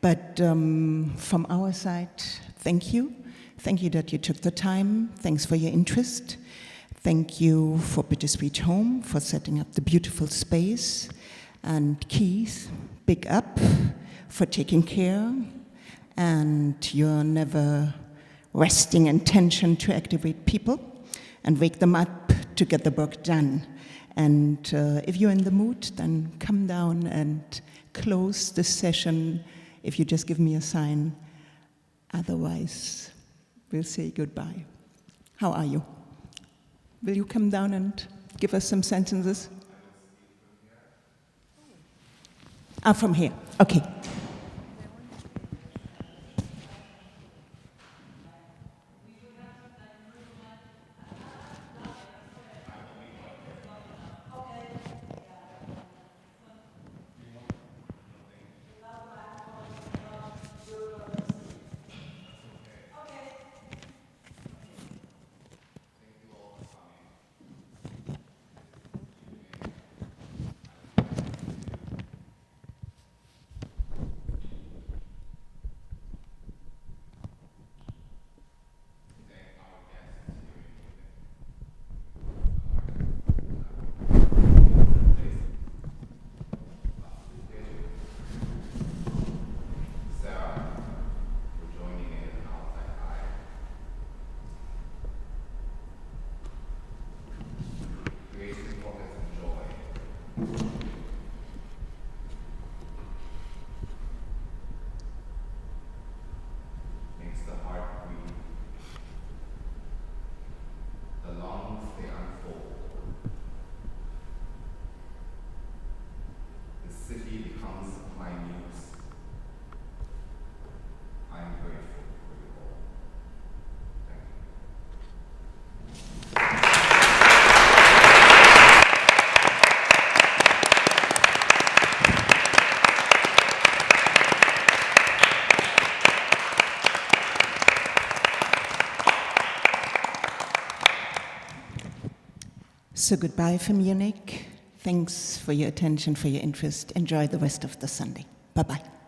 S2: But from our side, thank you. Thank you that you took the time. Thanks for your interest. Thank you for Bittersweet Home for setting up the beautiful space. And Keith, big up for taking care and your never resting intention to activate people and wake them up to get the work done. And if you're in the mood, then come down and close the session if you just give me a sign. Otherwise, we'll say goodbye. How are you? Will you come down and give us some sentences? From here. Okay. So goodbye from Munich. Thanks for your attention, for your interest. Enjoy the rest of the Sunday. Bye-bye.